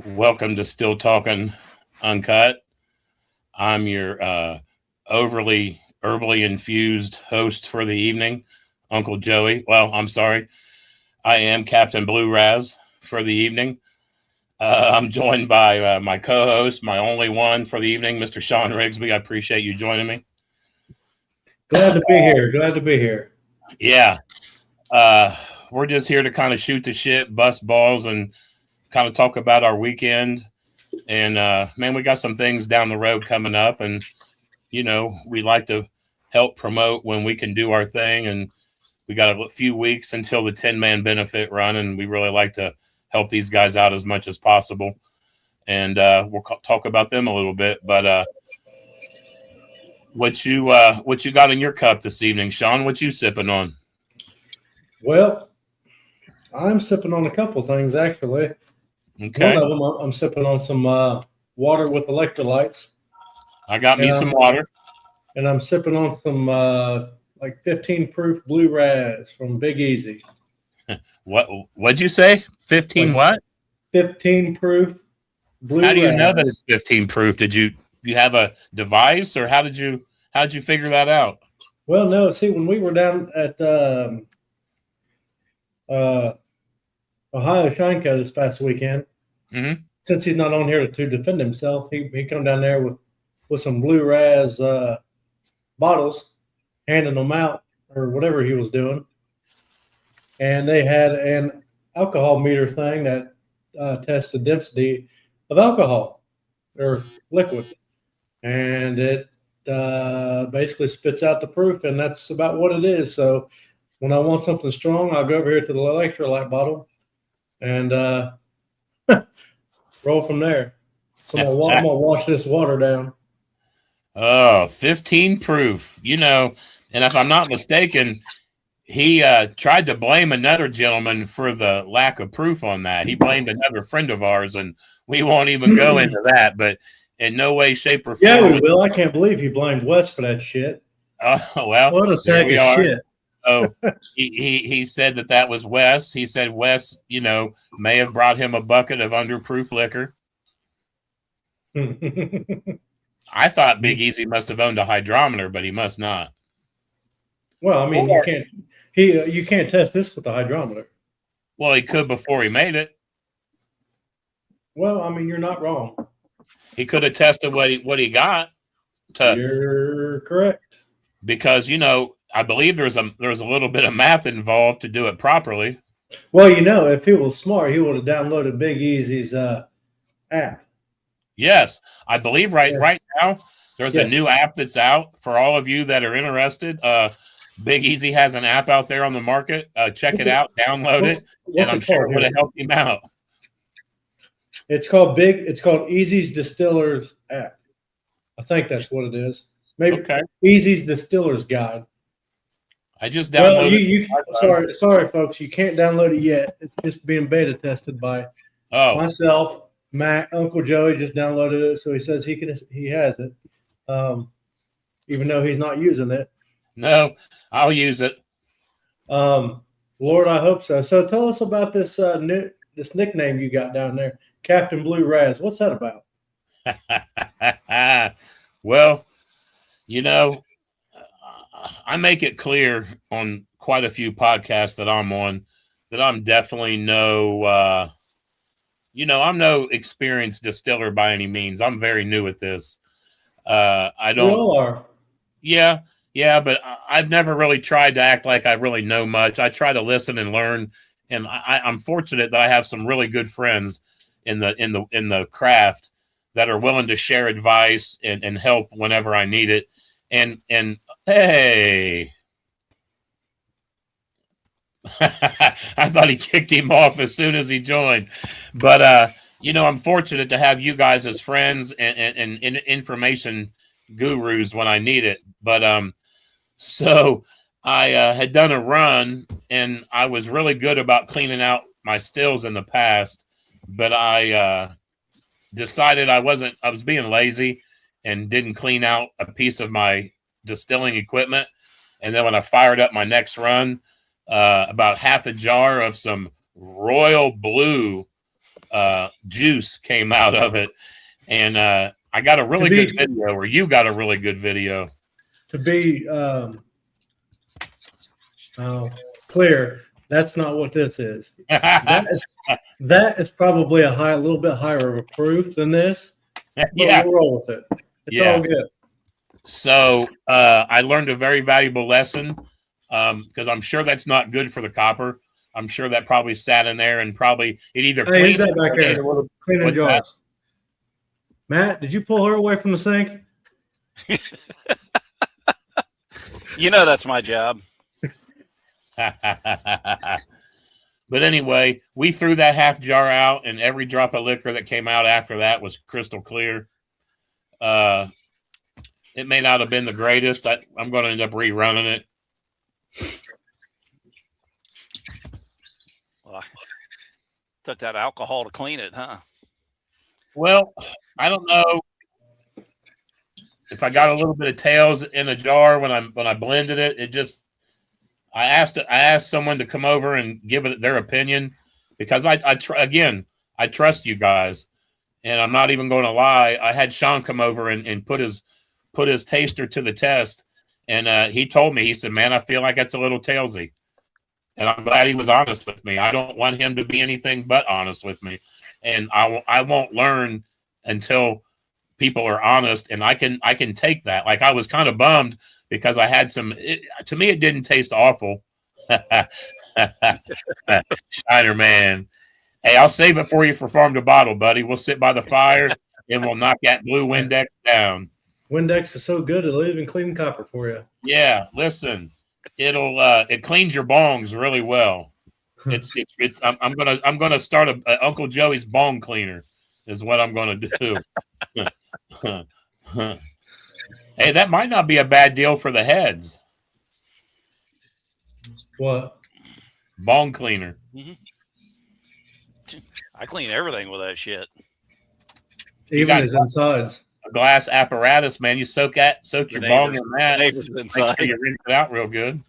Welcome to Still Talking Uncut. I'm your overly herbally infused host for the evening, Uncle Joey. Well, I'm sorry. I am Captain Blue Raz for the evening. I'm joined by my co-host, my only one for the evening, Mr. Sean Rigsby. I appreciate you joining me. Glad to be here. Glad to be here. Yeah. We're just here to kind of shoot the shit, bust balls, and kind of talk about our weekend. And man, we got some things down the road coming up, and we like to help promote when we can do our thing. And we got a few weeks until the 10-man benefit run, and we really like to help these guys out as much as possible. And we'll talk about them a little bit. But what you got in your cup this evening, Sean? What you sipping on? Well, I'm sipping on a couple things actually. Okay. One of them, I'm sipping on some water with electrolytes. I got me some water. And I'm sipping on some like 15 proof Blue Raz from Big Easy. What'd you say? 15 what? 15 proof Blue Raz. How do you know that it's 15 proof? Did you have a device, or how did you figure that out? Well, no. See, when we were down at Ohio Shineko this past weekend, since he's not on here to defend himself, he come down there with some Blue Raz bottles, handing them out or whatever he was doing, and they had an alcohol meter thing that tests the density of alcohol or liquid, and it basically spits out the proof, and that's about what it is. So when I want something strong, I'll go over here to the electrolyte bottle and roll from there. So I'm gonna wash this water down. Oh, 15 proof. And if I'm not mistaken, he tried to blame another gentleman for the lack of proof on that. He blamed another friend of ours, and we won't even go into that, but in no way, shape, or form. Yeah, we will. I can't believe he blamed Wes for that shit. Oh, well. What a sack of shit. Oh, he said that was Wes. He said Wes, may have brought him a bucket of underproof liquor. I thought Big Easy must have owned a hydrometer, but he must not. Well, I mean, you can't test this with the hydrometer. Well, he could before he made it. Well, I mean, you're not wrong. He could have tested what he got. You're correct. Because I believe there's a little bit of math involved to do it properly. Well, if he was smart, he would have downloaded Big Easy's app. Yes, I believe right now there's a new app that's out for all of you that are interested. Big Easy has an app out there on the market. Check it out, download it, and I'm sure it would have helped him out. It's called Easy's Distillers app. I think that's what it is. Maybe Easy's Distillers Guide. I just downloaded. Well, sorry, folks, you can't download it yet. It's just being beta tested by myself. Matt, Uncle Joey just downloaded it, so he says he has it, even though he's not using it. No, I'll use it. Lord, I hope so. So tell us about this this nickname you got down there, Captain Blue Raz. What's that about? Well, I make it clear on quite a few podcasts that I'm on that I'm definitely I'm no experienced distiller by any means. I'm very new at this. I don't. We all are. Yeah, but I've never really tried to act like I really know much. I try to listen and learn, and I'm fortunate that I have some really good friends in the craft that are willing to share advice and help whenever I need it. And hey. I thought he kicked him off as soon as he joined. But, I'm fortunate to have you guys as friends and information gurus when I need it. But so I had done a run, and I was really good about cleaning out my stills in the past. But I decided I was being lazy and didn't clean out a piece of my distilling equipment. And then when I fired up my next run, about half a jar of some royal blue juice came out of it. And I got a really good video, or you got a really good video. To be clear, that's not what this is. That is probably a little bit higher of a proof than this. But we'll roll with it. It's all good. So I learned a very valuable lesson because I'm sure that's not good for the copper. I'm sure that probably sat in there and probably it either cleaned that back there. Cleaning jars. Matt, did you pull her away from the sink? You know that's my job. But anyway, we threw that half jar out, and every drop of liquor that came out after that was crystal clear. It may not have been the greatest. I'm going to end up rerunning it. Well, took that alcohol to clean it, huh? Well, I don't know if I got a little bit of tails in a jar when I blended it. It just I asked someone to come over and give it their opinion because I trust you guys, and I'm not even going to lie. I had Sean come over and put his taster to the test, and he told me, he said, "Man, I feel like it's a little tailsy," and I'm glad he was honest with me. I don't want him to be anything but honest with me, and I won't learn until people are honest, and I can take that. Like I was kind of bummed because I had to me, it didn't taste awful. Shiner man. Hey, I'll save it for you for farm to bottle, buddy. We'll sit by the fire and we'll knock that blue Windex down. Windex is so good it'll even clean copper for you. Yeah, listen, it cleans your bongs really well. I'm gonna start a Uncle Joey's bong cleaner is what I'm gonna do. Hey, that might not be a bad deal for the heads. What? Bong cleaner. Mm-hmm. I clean everything with that shit. Even his insides. A glass apparatus, man. You soak your bong in that. Make sure you rinse it out real good.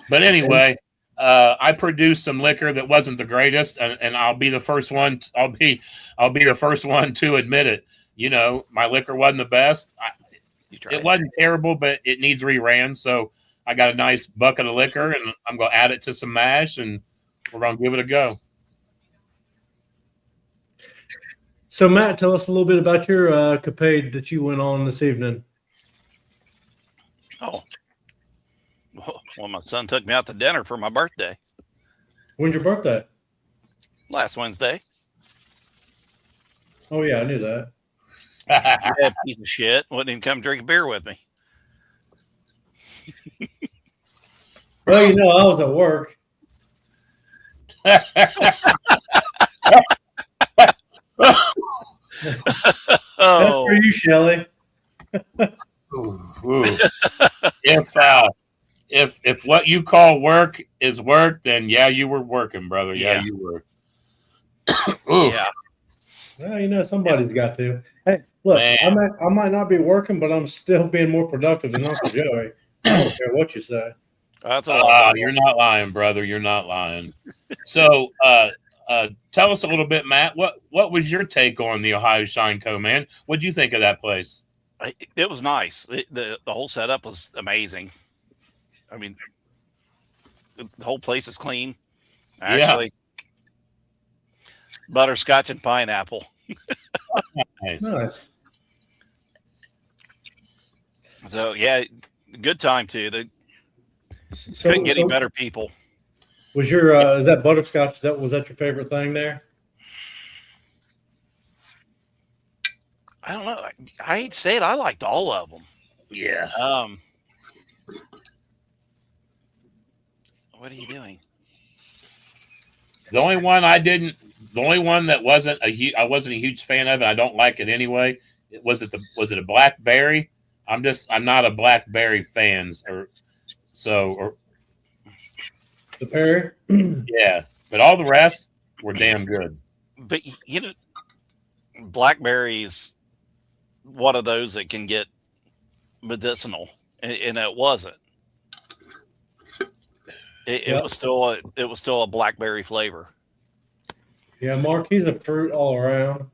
But anyway, I produced some liquor that wasn't the greatest, and I'll be the first one. I'll be the first one to admit it. You know, my liquor wasn't the best. It wasn't terrible, but it needs reran. So I got a nice bucket of liquor, and I'm going to add it to some mash, and we're going to give it a go. So, Matt, tell us a little bit about your capade that you went on this evening. Oh, well, my son took me out to dinner for my birthday. When's your birthday? Last Wednesday. Oh, yeah, I knew that. Yeah, piece of shit. Wouldn't even come drink a beer with me. Well, you know, I was at work. That's for you, Shelly. If what you call work is work, then yeah, you were working, brother. Yeah, you were. Yeah. Well, you know, somebody's got to. Hey, look, I might not be working, but I'm still being more productive than Uncle Joey. I don't care what you say. You're not lying, brother. You're not lying. So, tell us a little bit, Matt. What was your take on the Ohio Shine Co., man? What'd you think of that place? It was nice. The whole setup was amazing. I mean, the whole place is clean. Actually, butterscotch and pineapple. Nice. So yeah, good time too. They couldn't get any better people. Was your is that butterscotch? Was that your favorite thing there? I don't know. I hate to say it. I liked all of them. Yeah. What are you doing? The only one that I wasn't a huge fan of, and I don't like it anyway. Was it a blackberry? I'm not a blackberry fan, or the berry. Yeah, but all the rest were damn good. But you know, blackberry is one of those that can get medicinal, and it wasn't. It was still a blackberry flavor. Yeah, Mark, he's a fruit all around.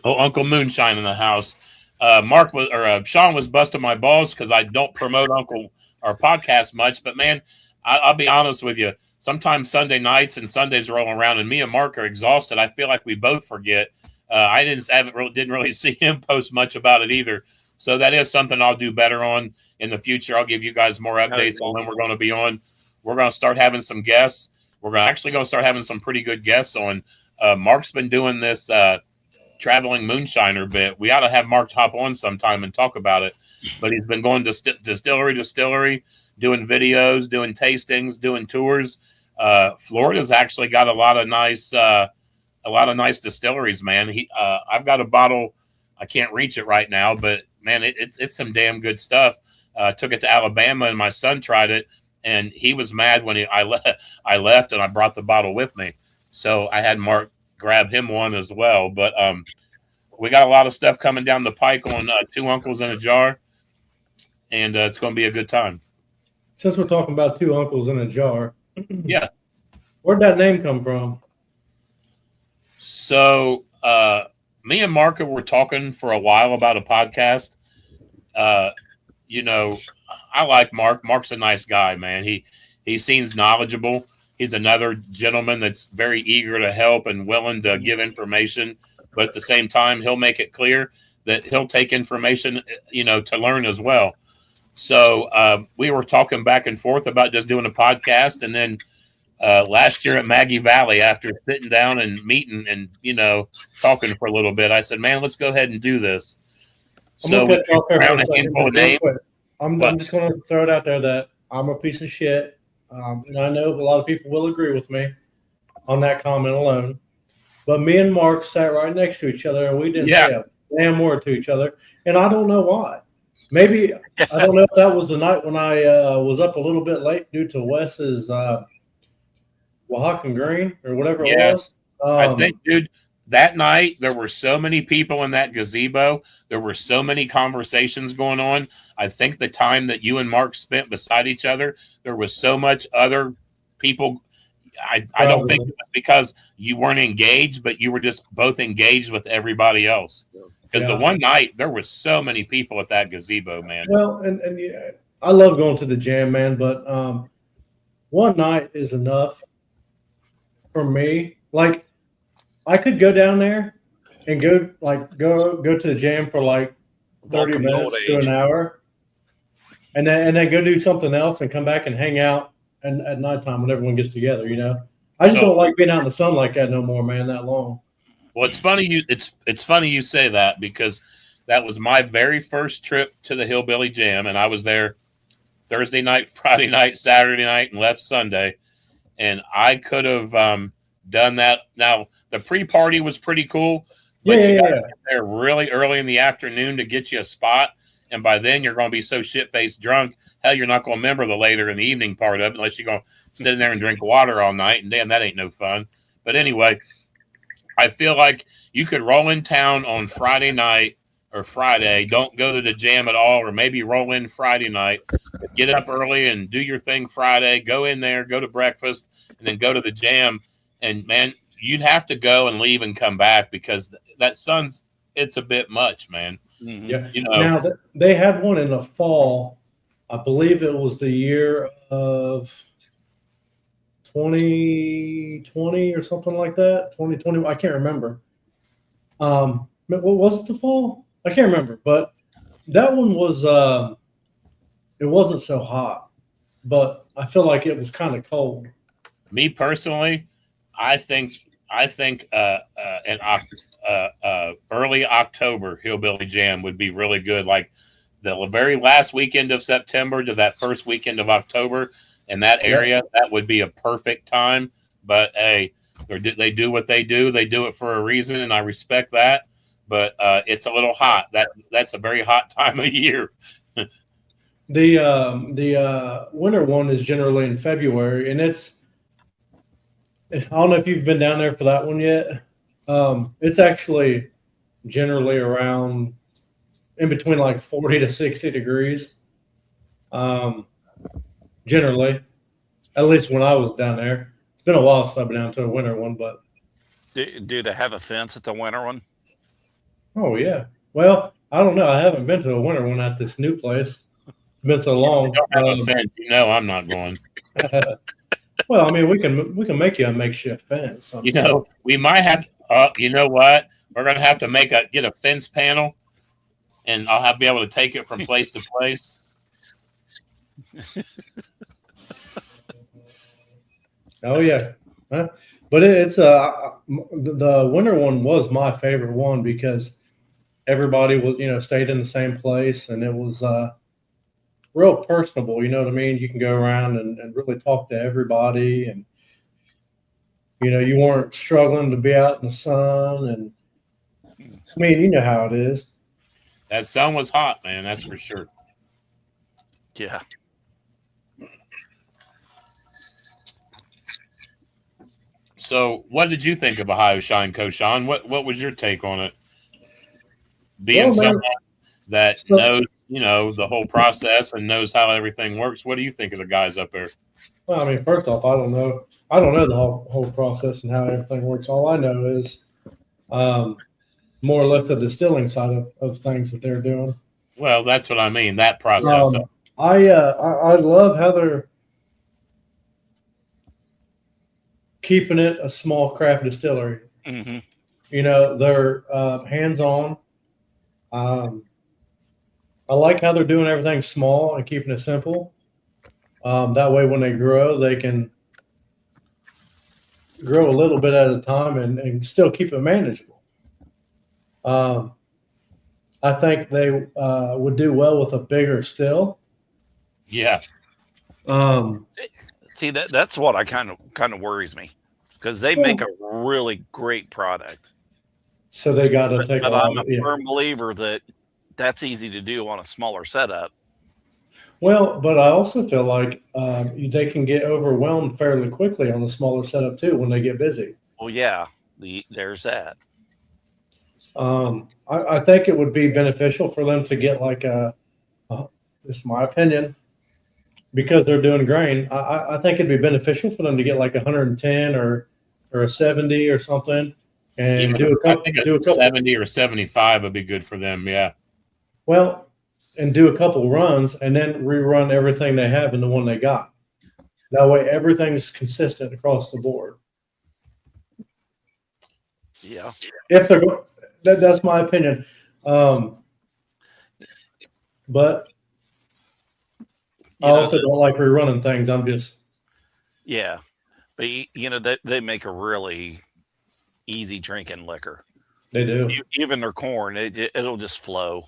Oh, Uncle Moonshine in the house. Mark was or Sean was busting my balls because I don't promote Uncle our podcast much. But man, I'll be honest with you. Sometimes Sunday nights and Sundays roll around, and me and Mark are exhausted. I feel like we both forget. I didn't really see him post much about it either. So that is something I'll do better on in the future. I'll give you guys more updates on when we're going to be on. We're going to start having some guests. We're actually going to start having some pretty good guests on. Mark's been doing this traveling moonshiner bit. We ought to have Mark hop on sometime and talk about it. But he's been going to distillery, doing videos, doing tastings, doing tours. Florida's actually got a lot of nice distilleries, man. I've got a bottle. I can't reach it right now, but man, it's some damn good stuff. Took it to Alabama, and my son tried it, and he was mad when I left, and I brought the bottle with me. So I had Mark grab him one as well. But we got a lot of stuff coming down the pike on Two Uncles in a Jar, and it's going to be a good time. Since we're talking about Two Uncles in a Jar, yeah, where'd that name come from? So me and Marco were talking for a while about a podcast. You know, I like Mark. Mark's a nice guy, man. He seems knowledgeable. He's another gentleman that's very eager to help and willing to give information, but at the same time, he'll make it clear that he'll take information, to learn as well. So we were talking back and forth about just doing a podcast, and then last year at Maggie Valley, after sitting down and meeting and talking for a little bit, I said, "Man, let's go ahead and do this." So we found a handful of names. I'm just going to throw it out there that I'm a piece of shit, and I know a lot of people will agree with me on that comment alone. But me and Mark sat right next to each other, and we didn't say a damn word to each other, and I don't know why. Maybe I don't know if that was the night when I was up a little bit late due to Wes's Oaxacan Green or whatever it was. I think, dude, that night there were so many people in that gazebo. There were so many conversations going on. I think the time that you and Mark spent beside each other, there was so much other people. I don't think it was because you weren't engaged, but you were just both engaged with everybody else. Because the one night there were so many people at that gazebo, man. Well, and yeah, I love going to the jam, man, but one night is enough for me. Like, I could go down there and go to the jam for like 30 minutes to an hour, and then go do something else and come back and hang out and at nighttime when everyone gets together. I just don't like being out in the sun like that no more, man. That long. Well, it's funny it's funny you say that, because that was my very first trip to the Hillbilly Jam, and I was there Thursday night, Friday night, Saturday night, and left Sunday. And I could have done that. Now, the pre-party was pretty cool, but you got to get there really early in the afternoon to get you a spot. And by then, you're going to be so shit-faced drunk, hell, you're not going to remember the later in the evening part of it unless you're going to sit in there and drink water all night. And damn, that ain't no fun. But anyway, I feel like you could roll in town on Friday night or Friday, don't go to the jam at all, or maybe roll in Friday night, get up early and do your thing Friday, go in there, go to breakfast, and then go to the jam. And, man, you'd have to go and leave and come back because that sun's, it's a bit much, man. Yeah. Now, they had one in the fall. I believe it was the year of 2020 or something like that. 2020. I can't remember. What was it, the fall? I can't remember. But that one was, it wasn't so hot, but I feel like it was kind of cold. Me personally, I think in early October Hillbilly Jam would be really good. Like the very last weekend of September to that first weekend of October in that area, that would be a perfect time. But hey, they do what they do. They do it for a reason, and I respect that. But it's a little hot. That's a very hot time of year. The winter one is generally in February, and I don't know if you've been down there for that one yet. It's actually generally around in between like 40 to 60 degrees. Generally, at least when I was down there. It's been a while since I've been down to a winter one, but Do they have a fence at the winter one? oh yeah. Well, I don't know. I haven't been to a winter one at this new place. It's been so long. Don't have a fence. You know, I'm not going. Well, I mean, we can make you a makeshift fence. You know, we might have. You know what? We're gonna have to get a fence panel, and I'll be able to take it from place to place. Oh yeah, huh? But it's the winter one was my favorite one because everybody was stayed in the same place and it was real personable. You know what I mean? You can go around and really talk to everybody, and you weren't struggling to be out in the sun. And I mean, you know how it is. That sun was hot, man. That's for sure. Yeah. So, what did you think of Ohio Shine, Coach Sean? What was your take on it? Being someone that knows, the whole process and knows how everything works. What do you think of the guys up there? Well, I mean, first off, I don't know the whole process and how everything works. All I know is more or less the distilling side of things that they're doing. Well, that's what I mean. That process. I love how they're keeping it a small craft distillery. Mm-hmm. They're hands-on. I like how they're doing everything small and keeping it simple. That way, when they grow, they can grow a little bit at a time and still keep it manageable. I think they would do well with a bigger still. Yeah. See, that's what I kind of worries me, because they make a really great product. So they got to take. But I'm a firm believer that that's easy to do on a smaller setup. Well, but I also feel like they can get overwhelmed fairly quickly on the smaller setup too when they get busy. Well, yeah, there's that. I think it would be beneficial for them to get like this is my opinion, because they're doing grain. I think it'd be beneficial for them to get like 110 or a 70 or something, and do a couple 70 or 75 would be good for them. Yeah. Well, and do a couple runs and then rerun everything they have in the one they got. That way, everything's consistent across the board. Yeah. If they're that's my opinion. But I also don't like rerunning things. I'm just. Yeah. But, they make a really easy drinking liquor. They do. Even their corn, it'll just flow.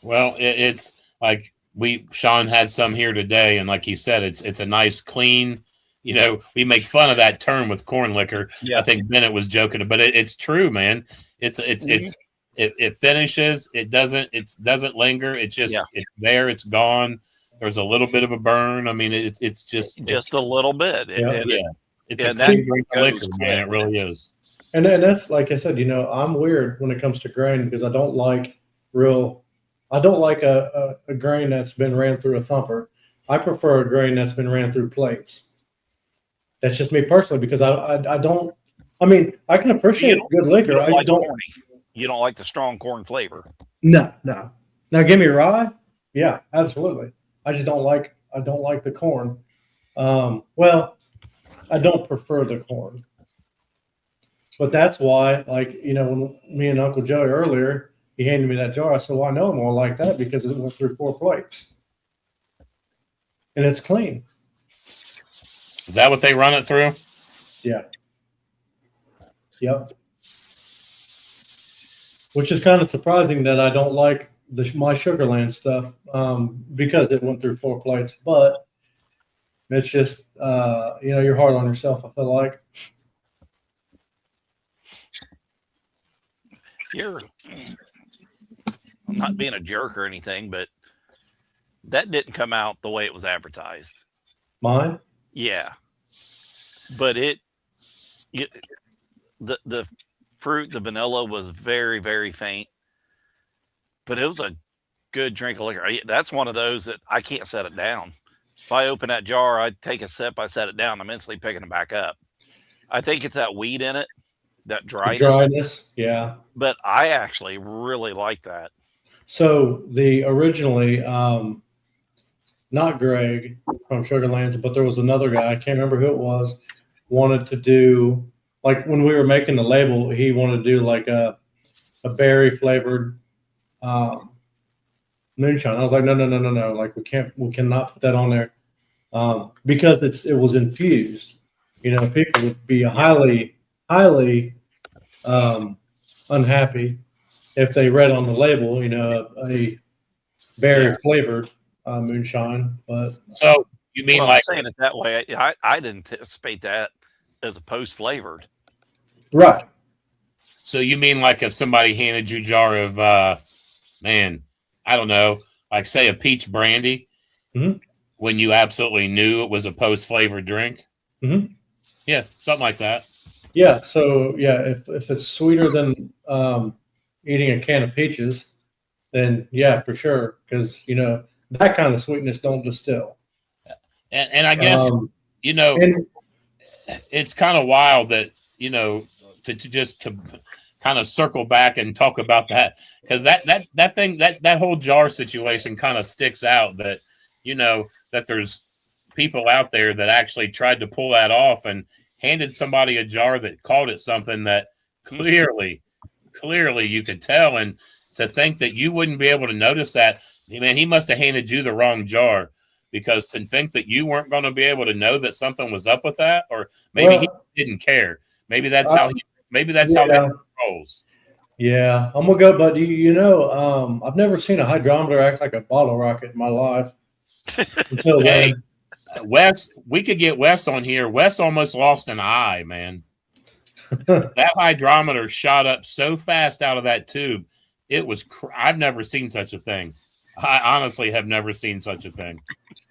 Well, it's like Sean had some here today, and like he said, it's a nice, clean. We make fun of that term with corn liquor. Yeah. I think Bennett was joking, but it's true, man. It finishes. It doesn't linger. It's just it's there. It's gone. There's a little bit of a burn. I mean, it's just a little bit. It's a clean drink of liquor, man. It really is. And that's like I said. I'm weird when it comes to grain because I don't like a grain that's been ran through a thumper. I prefer a grain that's been ran through plates. That's just me personally, because I don't. I mean, I can appreciate good liquor. You don't like the strong corn flavor. No. Now give me rye. Yeah, absolutely. I just don't like. I don't like the corn. Well, I don't prefer the corn. But that's why, when me and Uncle Joey earlier, he handed me that jar. I said, well, I know more like that because it went through 4 plates. And it's clean. Is that what they run it through? Yeah. Yep. Which is kind of surprising that I don't like my Sugarland stuff because it went through 4 plates. But it's just, you're hard on yourself, I feel like. I'm not being a jerk or anything, but that didn't come out the way it was advertised. Mine? Yeah. But the fruit, the vanilla was very, very faint, but it was a good drink of liquor. That's one of those that I can't set it down. If I open that jar, I take a sip, I set it down, I'm instantly picking it back up. I think it's that weed in it, that dryness. Yeah. But I actually really like that. So the originally, not Greg from Sugarlands, but there was another guy, I can't remember who it was, wanted to do, like when we were making the label, he wanted to do like a berry flavored moonshine. I was like, no. Like we cannot put that on there because it was infused. You know, people would be highly unhappy if they read on the label, you know, a berry flavored moonshine. But so you mean well, like saying it that way? I didn't anticipate that as opposed flavored. right. So you mean like if somebody handed you a jar of man, I don't know, like say a peach brandy, when you absolutely knew it was a post-flavored drink? Mm-hmm. Yeah, something like that. Yeah. So yeah, if it's sweeter than eating a can of peaches, then yeah, for sure, because you know that kind of sweetness don't distill. And I guess you know, it's kind of wild that you know to kind of circle back and talk about that, because that thing, that whole jar situation kind of sticks out, that you know that there's people out there that actually tried to pull that off and handed somebody a jar that called it something that clearly you could tell, and to think that you wouldn't be able to notice that, man, he must have handed you the wrong jar, because to think that you weren't going to be able to know that something was up with that, or maybe he didn't care. Maybe that's how he rolls. Yeah, I'm gonna go, but you know, I've never seen a hydrometer act like a bottle rocket in my life until Hey, then. Wes, we could get Wes on here. Wes almost lost an eye, man. That hydrometer shot up so fast out of that tube. It was, I've never seen such a thing. I honestly have never seen such a thing.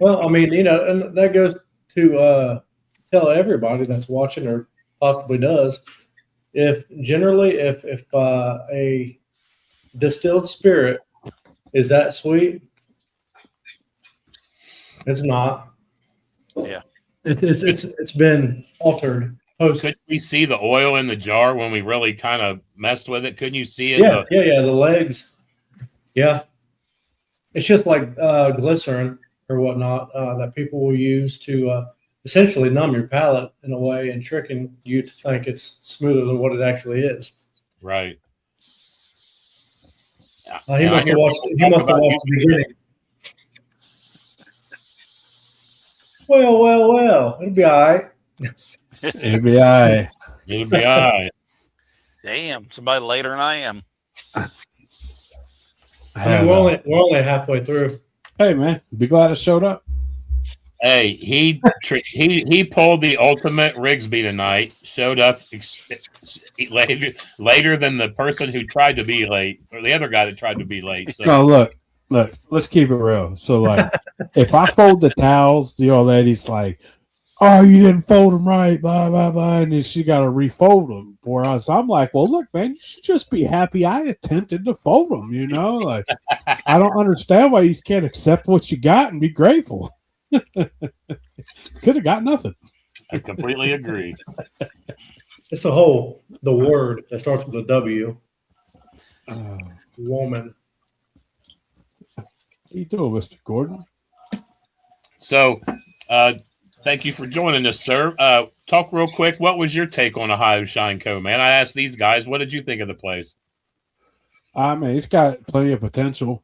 Well, I mean, you know, and that goes to tell everybody that's watching or possibly does, if a distilled spirit is that sweet, it's not. Yeah, it's been altered. Could we see the oil in the jar when we really kind of messed with it? Couldn't you see it? Yeah, the legs. Yeah, it's just like glycerin or whatnot that people will use to essentially numb your palate in a way and tricking you to think it's smoother than what it actually is. Right. He must have watched the beginning. Well, it'll be all right. It'll be all right. It'll be all right. Damn, somebody later than I am. I mean, we're only halfway through. Hey man, be glad I showed up. Hey, he pulled the ultimate Rigsby tonight. Showed up later than the person who tried to be late, or the other guy that tried to be late. So. No, look. Let's keep it real. So, like, if I fold the towels, the old lady's like, "Oh, you didn't fold them right," blah blah blah, and then she got to refold them for us. I'm like, "Well, look, man, you should just be happy I attempted to fold them." You know, like, I don't understand why you can't accept what you got and be grateful. Could have got nothing. I completely agree. It's the word that starts with a W. Woman. How you doing, Mr. Gordon? So, thank you for joining us, sir. Talk real quick. What was your take on Ohio Shine Co., man? I asked these guys, what did you think of the place? I mean, it's got plenty of potential.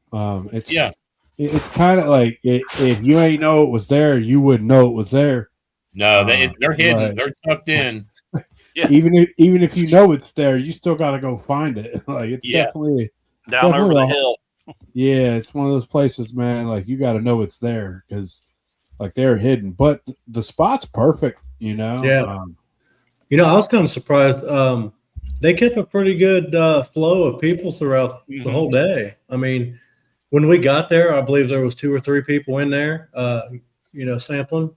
It's kind of like if you ain't know it was there, you wouldn't know it was there. No, they're hidden. They're tucked in. Yeah. Even if you know it's there, you still got to go find it. Like it's definitely down over the hill. Yeah, it's one of those places, man. Like you got to know it's there because, like, they're hidden. But the spot's perfect, you know. Yeah. You know, I was kind of surprised. They kept a pretty good flow of people throughout the whole day. I mean, when we got there, I believe there was 2 or 3 people in there, you know, sampling.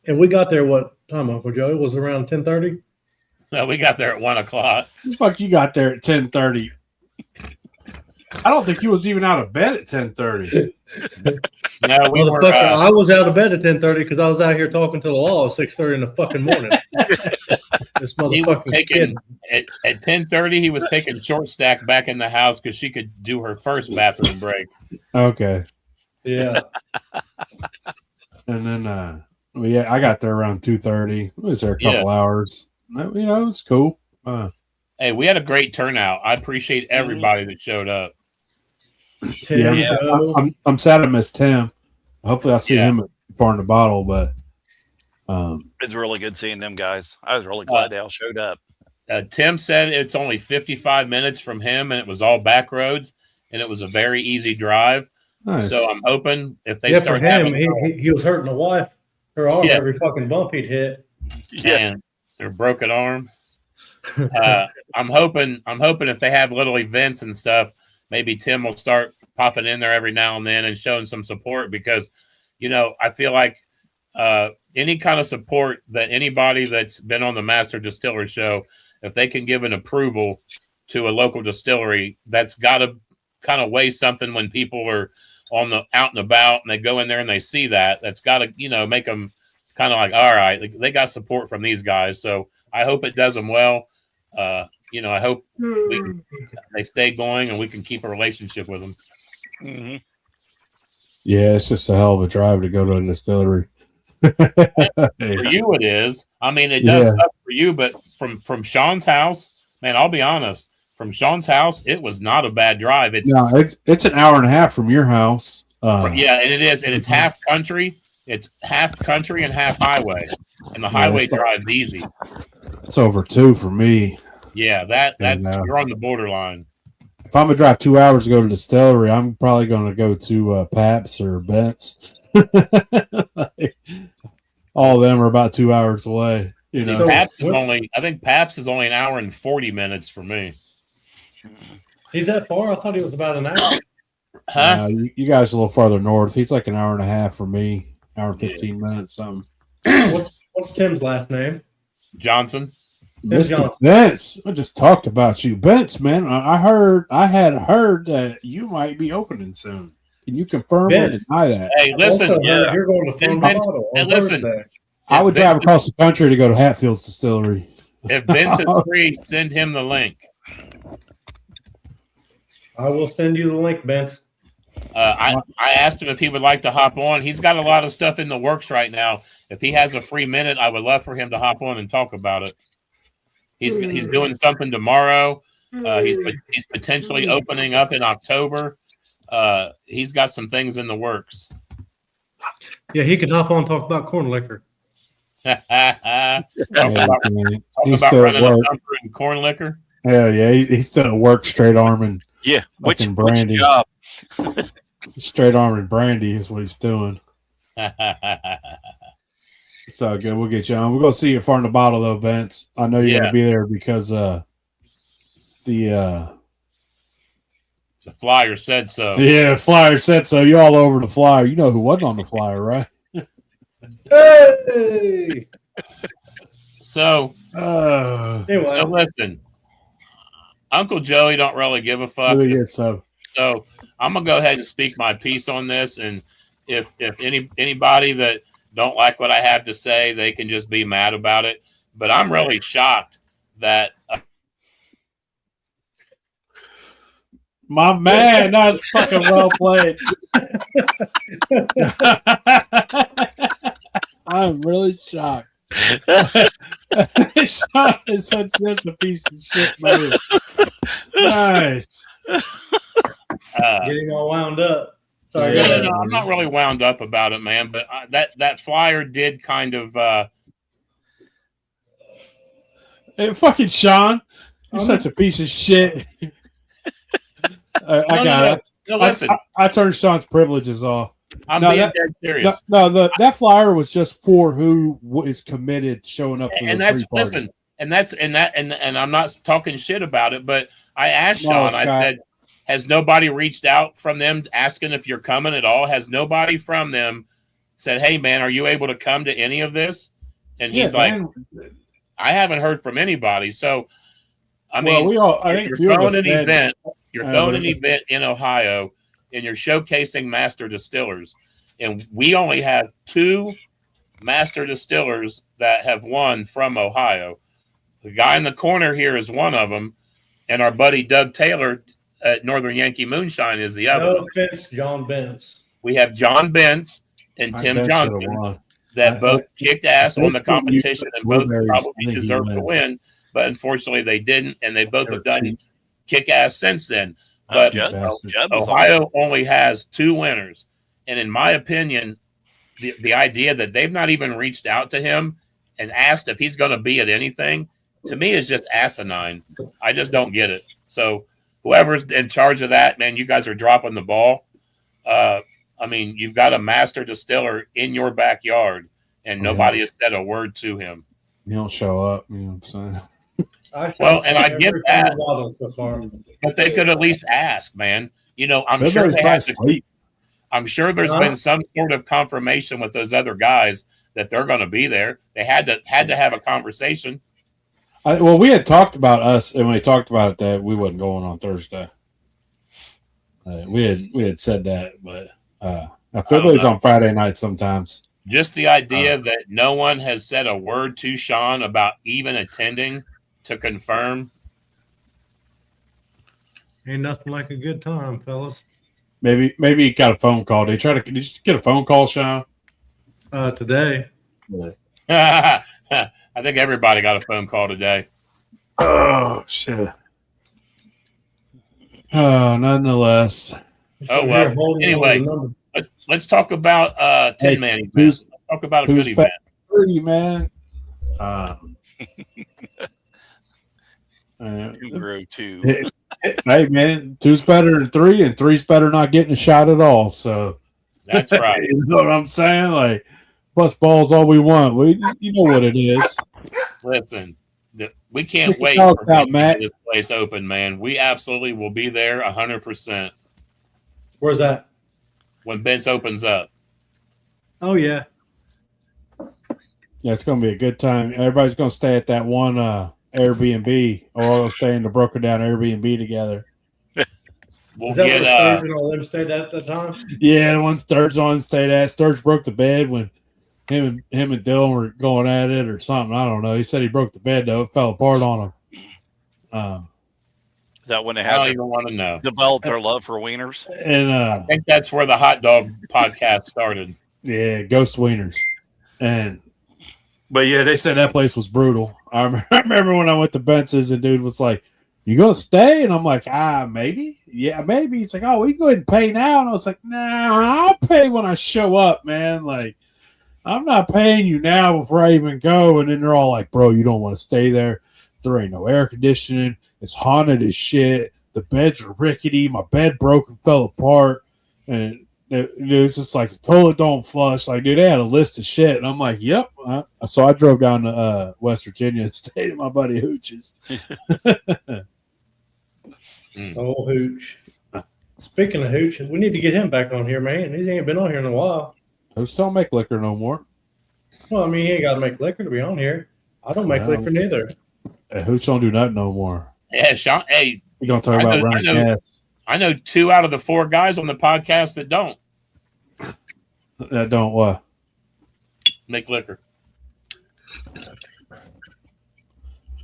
And we got there what time, Uncle Joe? It was around 10:30. No, we got there at 1 o'clock. Fuck, you got there at 10:30. I don't think he was even out of bed at 10:30. No, we were. I was out of bed at 10:30 because I was out here talking to the law at 6:30 in the fucking morning. This He was motherfucking taking kid. at 10:30. He was taking short stack back in the house because she could do her first bathroom break. Okay. Yeah. And then, I got there around 2:30. I was there a couple hours. You know, it was cool. Hey, we had a great turnout. I appreciate everybody that showed up. Tim, yeah, I'm sad I missed Tim. Hopefully, I'll see him at Bar in the Bottle. But it's really good seeing them guys. I was really glad they all showed up. Tim said it's only 55 minutes from him, and it was all back roads, and it was a very easy drive. Nice. So I'm hoping if they start for him, having he was hurting the wife, her arm every fucking bump he'd hit. And their broken arm. I'm hoping if they have little events and stuff, maybe Tim will start popping in there every now and then and showing some support because, you know, I feel like any kind of support that anybody that's been on the Master Distiller show, if they can give an approval to a local distillery, that's got to kind of weigh something when people are on the out and about and they go in there and they see that's got to, you know, make them kind of like, all right, they got support from these guys. So I hope it does them well. You know, I hope they stay going and we can keep a relationship with them. Mm-hmm. Yeah, it's just a hell of a drive to go to a distillery. For you, it is. I mean, it does suck for you, but from Sean's house, man, I'll be honest. From Sean's house, it was not a bad drive. It's an hour and a half from your house. And it is, and it's half country. It's half country and half highway, and the highway drive's easy. It's over 2 for me. Yeah, that's you're on the borderline. If I'm gonna drive 2 hours to go to the distillery, I'm probably gonna go to Pabst or Bent's. All of them are about 2 hours away. You know, I think Pabst is only an hour and 40 minutes for me. He's that far? I thought he was about an hour. Huh? You guys are a little farther north. He's like an hour and a half for me. Hour and 15 minutes, something. What's Tim's last name? Johnson. Mr. Bentz. I just talked about you. Bentz, man. I had heard that you might be opening soon. Can you confirm or deny that? Hey, listen. You're going to listen. I would drive across the country to go to Hatfield's distillery. If Vince is free, send him the link. I will send you the link, Vince. I asked him if he would like to hop on. He's got a lot of stuff in the works right now. If he has a free minute, I would love for him to hop on and talk about it. He's doing something tomorrow. He's potentially opening up in October. He's got some things in the works. Yeah, he could hop on and talk about corn liquor. Talk about running a number in corn liquor. Hell yeah, he's still at work straight arming. Yeah, which brandy. job? Straight arming brandy is what he's doing. It's all good. We'll get you on. We're gonna see you far in the bottle though, Vince. I know you're gonna be there because the flyer said so. Yeah, the flyer said so. You're all over the flyer. You know who wasn't on the flyer, right? Hey. So anyway. So listen. Uncle Joey don't really give a fuck. So I'm gonna go ahead and speak my piece on this, and if anybody that don't like what I have to say, they can just be mad about it. But I'm really shocked that my man, that's fucking well played. I'm really shocked. Sean is such a piece of shit, man. Nice. Getting all wound up. Sorry, no, I'm not really wound up about it, man. But that flyer did kind of. Hey, fucking Sean, you're such a piece of shit. I got it. No, listen. I turned Sean's privileges off. I'm being dead serious. That flyer was just for who is committed showing up to and the that's pre-party. listen, and I'm not talking shit about it, but I asked Sean, I said, has nobody reached out from them asking if you're coming at all? Has nobody from them said, hey man, are you able to come to any of this? And he's like, I haven't heard from anybody. So I mean, I think you're throwing an event. You're throwing an event in Ohio, and you're showcasing master distillers. And we only have 2 master distillers that have won from Ohio. The guy in the corner here is one of them, and our buddy Doug Taylor at Northern Yankee Moonshine is the other. No offense, John Bentz. We have John Bentz and Tim Johnson that both kicked ass on the competition and both probably deserved to win, but unfortunately they didn't, and they both have done kick ass since then. But Ohio only has 2 winners, and in my opinion, the idea that they've not even reached out to him and asked if he's going to be at anything, to me is just asinine. I just don't get it. So whoever's in charge of that, man, you guys are dropping the ball. I mean, you've got a master distiller in your backyard, and nobody has said a word to him. He don't show up. You know what I'm saying? Well, and I get that, but they could at least ask, man. You know, I'm sure they have to. I'm sure there's been some sort of confirmation with those other guys that they're going to be there. They had to have a conversation. Well, we had talked about us, and we talked about it that we wasn't going on Thursday. We had said that, but February's on Friday night sometimes. Just the idea that no one has said a word to Sean about even attending to confirm. Ain't nothing like a good time, fellas. Maybe he got a phone call. Did you get a phone call, Sean? Today. I think everybody got a phone call today. Oh shit. Nonetheless. Oh well. Anyway, let's talk about 10-man events. Let's talk about a good event. 30, man. Goooooo 2. Hey man, 2's better than 3, and 3's better not getting a shot at all. So that's right. You know what I'm saying? Like, bust balls all we want. You know what it is. Listen, we can't wait for this place open, man. We absolutely will be there 100%. Where's that? When Bentz opens up. Oh yeah. Yeah, it's gonna be a good time. Everybody's gonna stay at that one Airbnb, or we'll stay in the broken down Airbnb together. Is that where Sturge and all them stayed at the time? Yeah, the one Sturge on stayed at. Sturge broke the bed when him and Dylan were going at it or something. I don't know. He said he broke the bed though. It fell apart on him. Is that when they I don't even want to know. Developed their love for wieners? And I think that's where the hot dog podcast started. Yeah, Ghost Wieners. But yeah, they said that place was brutal. I remember when I went to Bentz's and dude was like, "You gonna stay?" And I'm like, maybe. Yeah, maybe. He's like, "Oh, we can go ahead and pay now." And I was like, "Nah, I'll pay when I show up, man. Like, I'm not paying you now before I even go." And then they're all like, "Bro, you don't want to stay there. There ain't no air conditioning. It's haunted as shit. The beds are rickety. My bed broke and fell apart." And it was just like, the toilet don't flush. Like, dude, they had a list of shit. And I'm like, yep. So I drove down to West Virginia and stayed at my buddy Hooch's. Oh, Hooch. Speaking of Hooch, we need to get him back on here, man. He ain't been on here in a while. Hooch don't make liquor no more. Well, I mean, he ain't got to make liquor to be on here. I don't make liquor neither. Hey, Hooch don't do nothing no more. Yeah, Sean. Hey, we're going to talk about running gas. I know 2 out of the 4 guys on the podcast that don't. That don't what? Make liquor.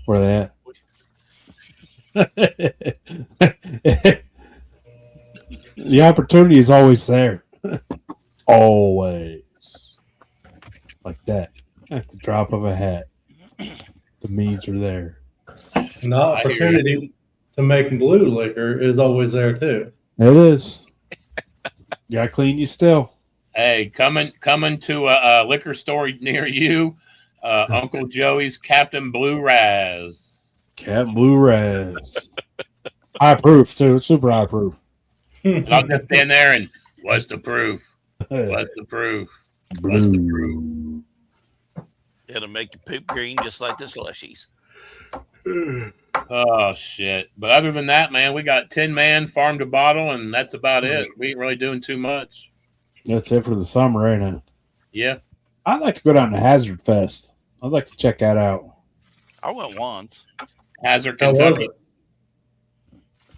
Where they at? The opportunity is always there. Always. Like that. At the drop of a hat. The means are there. The opportunity to make blue liquor is always there too. It is. You gotta clean you still. Hey, coming to a liquor store near you, Uncle Joey's Captain Blue Raz. Captain Blue Raz. High proof too, super high proof. And I'll just stand there and what's the proof? What's the proof? What's the proof? It'll make your poop green just like the slushies. Oh shit! But other than that, man, we got 10-man farm to bottle, and that's about it. We ain't really doing too much. That's it for the summer, ain't it? Yeah. I'd like to go down to Hazard Fest. I'd like to check that out. I went once. Hazard, Kentucky.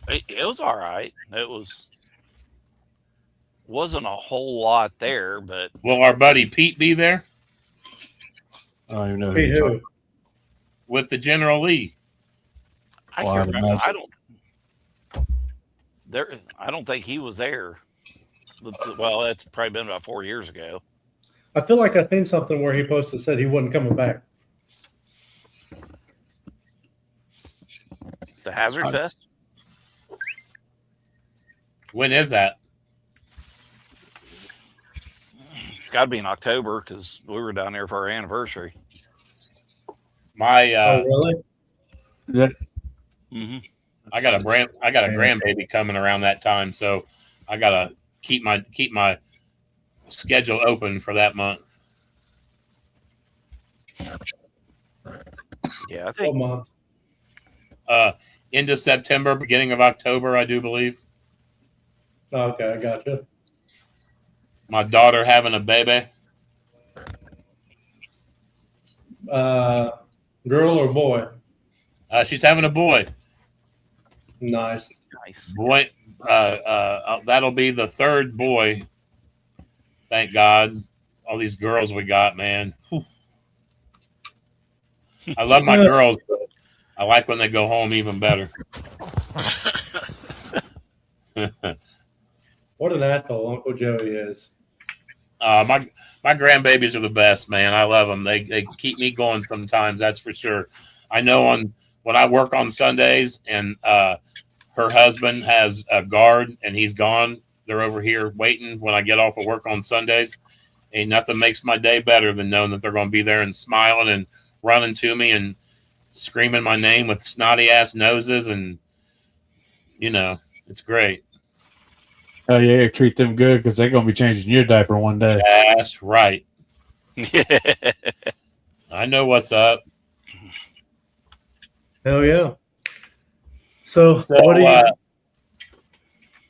It was all right. It wasn't a whole lot there, but Will our buddy Pete be there I don't even know Pete you're who? with the General Lee? I Well, can't I'd remember. imagine. I don't think he was there. Well, that's probably been about 4 years ago. I feel like I seen something where he posted said he wasn't coming back. The Hazard Fest. When is that? It's got to be in October because we were down there for our anniversary. My Oh, really? Is that, Mm-hmm. I got a grandbaby coming around that time, so I gotta keep my schedule open for that month. Yeah, I What think month? Into September, beginning of October, I do believe. Oh, okay, I got you. My daughter having a baby. Girl or boy? She's having a boy. Nice. nice. Boy, that'll be the third boy. Thank God. All these girls we got, man. Whew. I love my girls, but I like when they go home even better. What an asshole Uncle Joey is. My grandbabies are the best, man. I love them. They keep me going sometimes. That's for sure. I know when I work on Sundays and her husband has a guard and he's gone, they're over here waiting when I get off of work on Sundays. Ain't nothing makes my day better than knowing that they're going to be there and smiling and running to me and screaming my name with snotty ass noses, and it's great. oh yeah, treat them good because they're gonna be changing your diaper one day. That's right. I know what's up. Hell yeah. So what do you?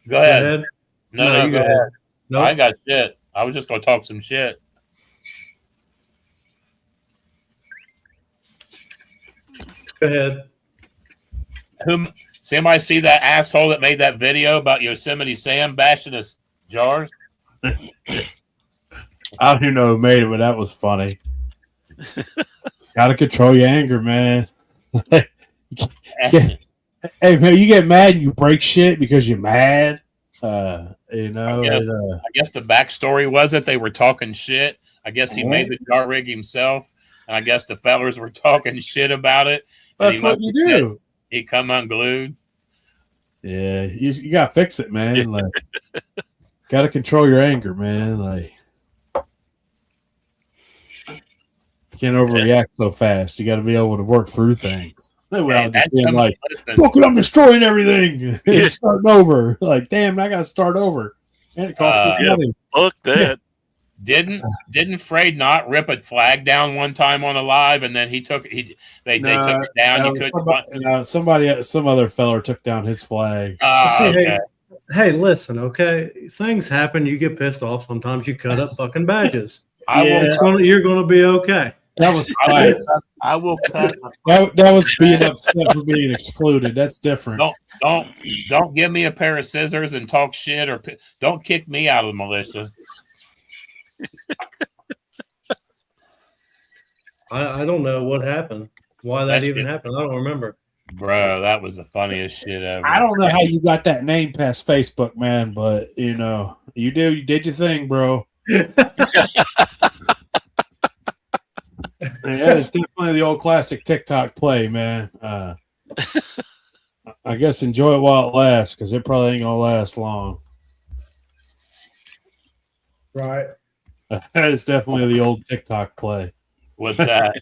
Go ahead. No, you go ahead. No, I got shit. I was just gonna talk some shit. go ahead. Does anybody see that asshole that made that video about Yosemite Sam bashing his jars? I don't even know who made it, but that was funny. Gotta control your anger, man. Hey man, you get mad and you break shit because you're mad. I guess the backstory was that they were talking shit. I guess he made the jar rig himself, and I guess the fellers were talking shit about it. That's what you do. He come unglued. Yeah, you gotta fix it, man. Like, gotta control your anger, man. Like, you can't overreact so fast. You got to be able to work through things. Without just being like, look, I'm destroying everything. It's starting over. Like, damn, I got to start over. And it costs me money. Fuck that. Didn't Frey not rip a flag down one time on a live, and then they took it down. Some other feller took down his flag. Okay. Hey, listen, okay? Things happen. You get pissed off. Sometimes you cut up fucking badges. You're gonna be okay. That was I will cut. That was being upset for being excluded. That's different. Don't give me a pair of scissors and talk shit, or don't kick me out of the militia. I don't know what happened. Why that even happened? I don't remember. Bro, that was the funniest shit ever. I don't know how you got that name past Facebook, man, but you did your thing, bro. Yeah, it's definitely the old classic TikTok play, man. I guess enjoy it while it lasts, because it probably ain't gonna last long. Right. That is definitely the old TikTok play. What's that?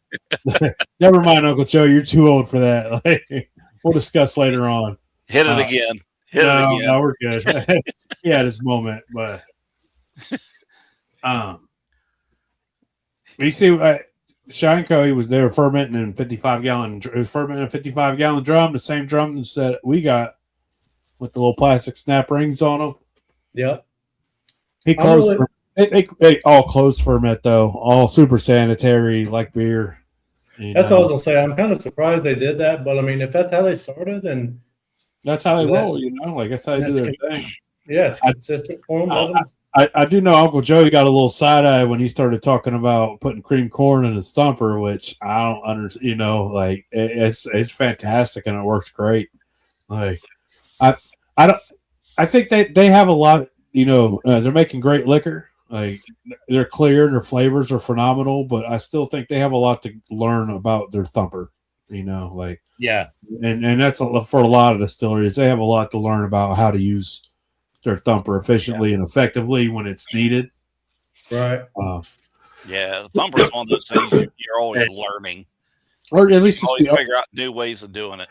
Never mind, Uncle Joe. You're too old for that. Like, we'll discuss later on. Hit it again. No, we're good. Yeah, this moment, but you see, Shineko, he was there fermenting in 55-gallon. It was fermenting a 55-gallon drum, the same drum that we got with the little plastic snap rings on them. Yep. He closed. They all closed ferment though. All super sanitary, like beer. That's what I was gonna say. I'm kind of surprised they did that, but I mean, if that's how they started, then That's how they That- roll, like that's how they do their that's thing. Yeah, it's consistent for them. Let 'em- I do know Uncle Joey got a little side eye when he started talking about putting cream corn in his thumper, which I don't understand. Like it's fantastic and it works great. Like I don't. I think they have a lot. They're making great liquor. Like they're clear and their flavors are phenomenal, but I still think they have a lot to learn about their thumper. Like Yeah. and that's for a lot of distilleries. They have a lot to learn about how to use their thumper efficiently and effectively when it's needed. Right. Yeah, the thumper's one of those things you're always learning. Or at least You always figure out new ways of doing it.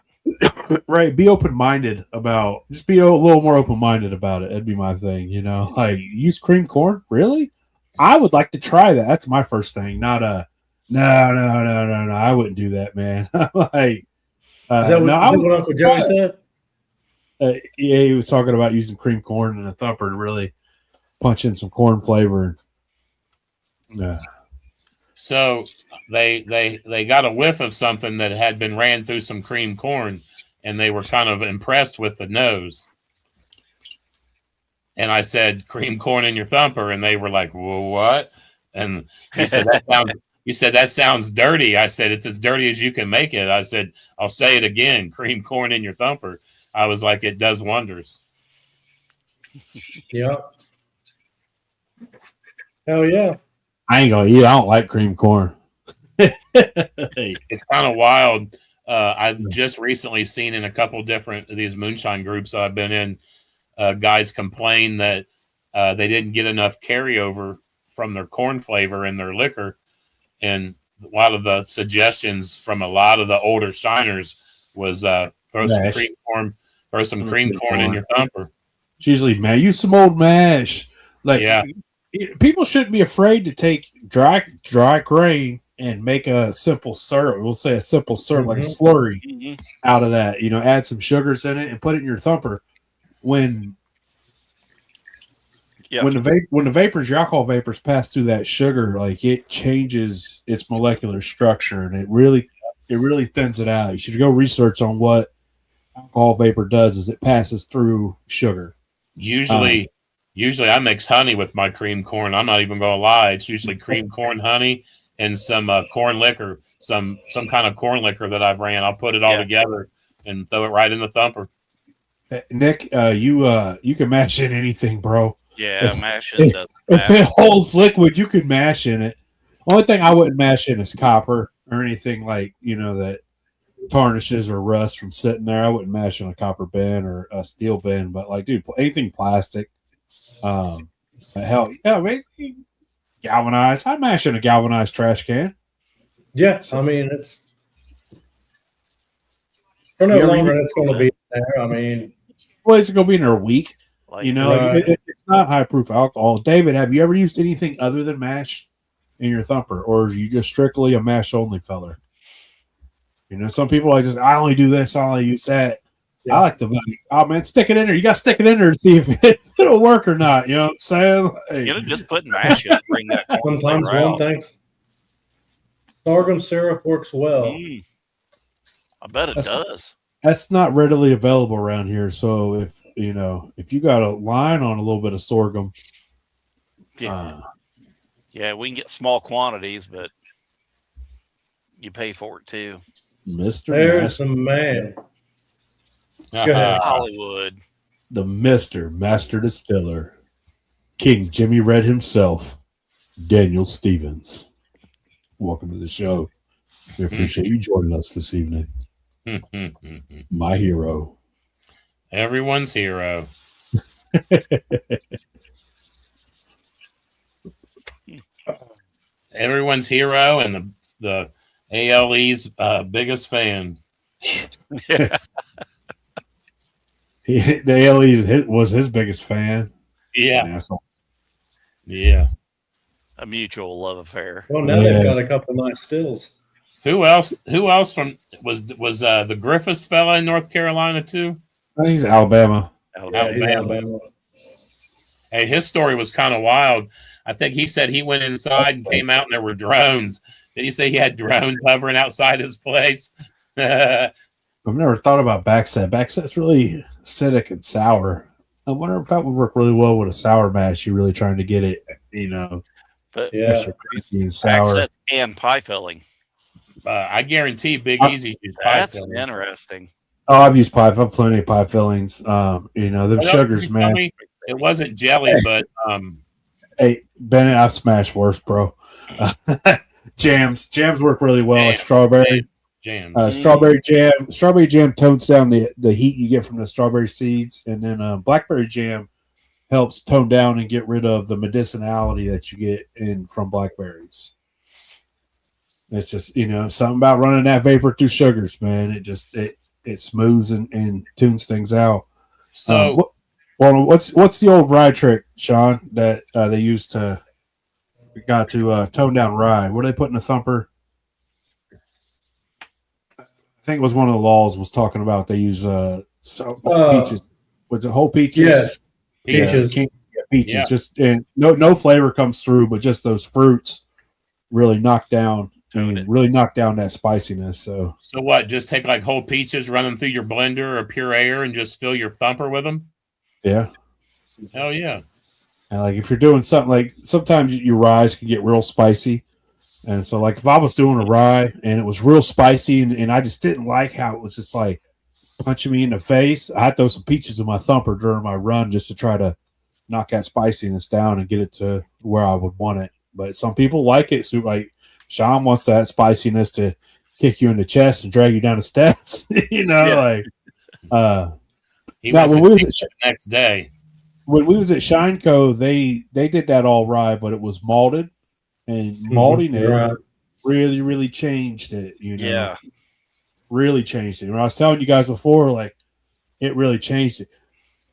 Right. Be open-minded about, just be a little more open-minded about it. That'd be my thing, like use cream corn. Really? I would like to try that. That's my first thing. Not no. I wouldn't do that, man. Like, Is that what Uncle Joey said? Yeah, he was talking about using cream corn in a thumper to really punch in some corn flavor. Yeah. So they got a whiff of something that had been ran through some cream corn, and they were kind of impressed with the nose. And I said, "Cream corn in your thumper," and they were like, "Whoa, what?" And he said, "That sounds dirty." I said, "It's as dirty as you can make it." I said, "I'll say it again: cream corn in your thumper." I was like, "It does wonders." Yeah. Hell yeah. I ain't gonna eat. I don't like cream corn. It's kind of wild. I've just recently seen in a couple different of these moonshine groups I've been in, guys complain that they didn't get enough carryover from their corn flavor in their liquor, and a lot of the suggestions from a lot of the older shiners was throw some cream corn in your thumper. It's usually man, use some old mash. Like people shouldn't be afraid to take dry grain and make a simple syrup. We'll say a simple syrup, like a slurry out of that. Add some sugars in it and put it in your thumper. When the vapors, your alcohol vapors pass through that sugar, like it changes its molecular structure and it really thins it out. You should go research on what alcohol vapor does is it passes through sugar. Usually I mix honey with my cream corn. I'm not even gonna lie. It's usually cream corn, honey, and some corn liquor, some kind of corn liquor that I've ran. I'll put it all together and throw it right in the thumper. Nick, you can mash in anything, bro. Yeah, mash it. If it holds liquid, you can mash in it. Only thing I wouldn't mash in is copper or anything like that tarnishes or rust from sitting there. I wouldn't mash in a copper bin or a steel bin, but like, dude, anything plastic. Hell, yeah, man, galvanized. I'd mash in a galvanized trash can. Yeah, I mean it's for no longer. It's going to be there. I mean, well, it's going to be in there a week. Like, it's not high proof alcohol. David, have you ever used anything other than mash in your thumper, or are you just strictly a mash only feller? Some people I only do this, I only use that. Yeah. I like to, oh man, stick it in there. You got to stick it in there to see if it'll work or not. You know what I'm saying? Hey. Just put mash in it, bring that. Sometimes one thing. Sorghum syrup works well. I bet it does. That's not readily available around here. So if you got a line on a little bit of sorghum, we can get small quantities, but you pay for it too. There's the man. Hollywood. The Mr. Master Distiller, King Jimmy Red himself, Daniel Stevens. Welcome to the show. We appreciate you joining us this evening. My hero. Everyone's hero. Everyone's hero and the ALE's biggest fan. The ALE was his biggest fan. Yeah. Yeah. A mutual love affair. Well, now they've got a couple nice stills. Who else from was the Griffiths fella in North Carolina too? I think he's Alabama. Alabama. Hey, his story was kind of wild. I think he said he went inside and came out and there were drones. Did he say he had drones hovering outside his place? I've never thought about backset. Backset's really acidic and sour. I wonder if that would work really well with a sour mash. You're really trying to get it, But extra crispy and sour. backsets and pie filling. I guarantee Big Easy's use pie That's filling. interesting. Oh, I've used pie. I've had plenty of pie fillings. Them sugars, man. It wasn't jelly, but Hey, Bennett, I've smashed worse, bro. Jams work really well. Like strawberry jam. Strawberry jam. Strawberry jam tones down the heat you get from the strawberry seeds, and then blackberry jam helps tone down and get rid of the medicinality that you get from blackberries. It's just something about running that vapor through sugars, man. It smooths and tunes things out. So, what's the old rye trick, Sean, that they used to tone down rye? What do they put in the thumper? I think it was one of the laws was talking about they use peaches. Was it whole peaches? Yes, peaches. Yeah. Peaches. Yeah. Just and no flavor comes through, but just those fruits really knock down that spiciness. So what? Just take like whole peaches, run them through your blender or puree, and just fill your thumper with them. yeah. Hell yeah! And like if you're doing something like sometimes your ryes can get real spicy. And so like if I was doing a rye and it was real spicy and I just didn't like how it was just like punching me in the face, I'd throw some peaches in my thumper during my run just to try to knock that spiciness down and get it to where I would want it. But some people like it. So like Sean wants that spiciness to kick you in the chest and drag you down the steps. He was the next day. When we was at Shineco, they did that all rye, but it was malted, and malting it really, really changed it. Yeah, really changed it. When I was telling you guys before, like it really changed it.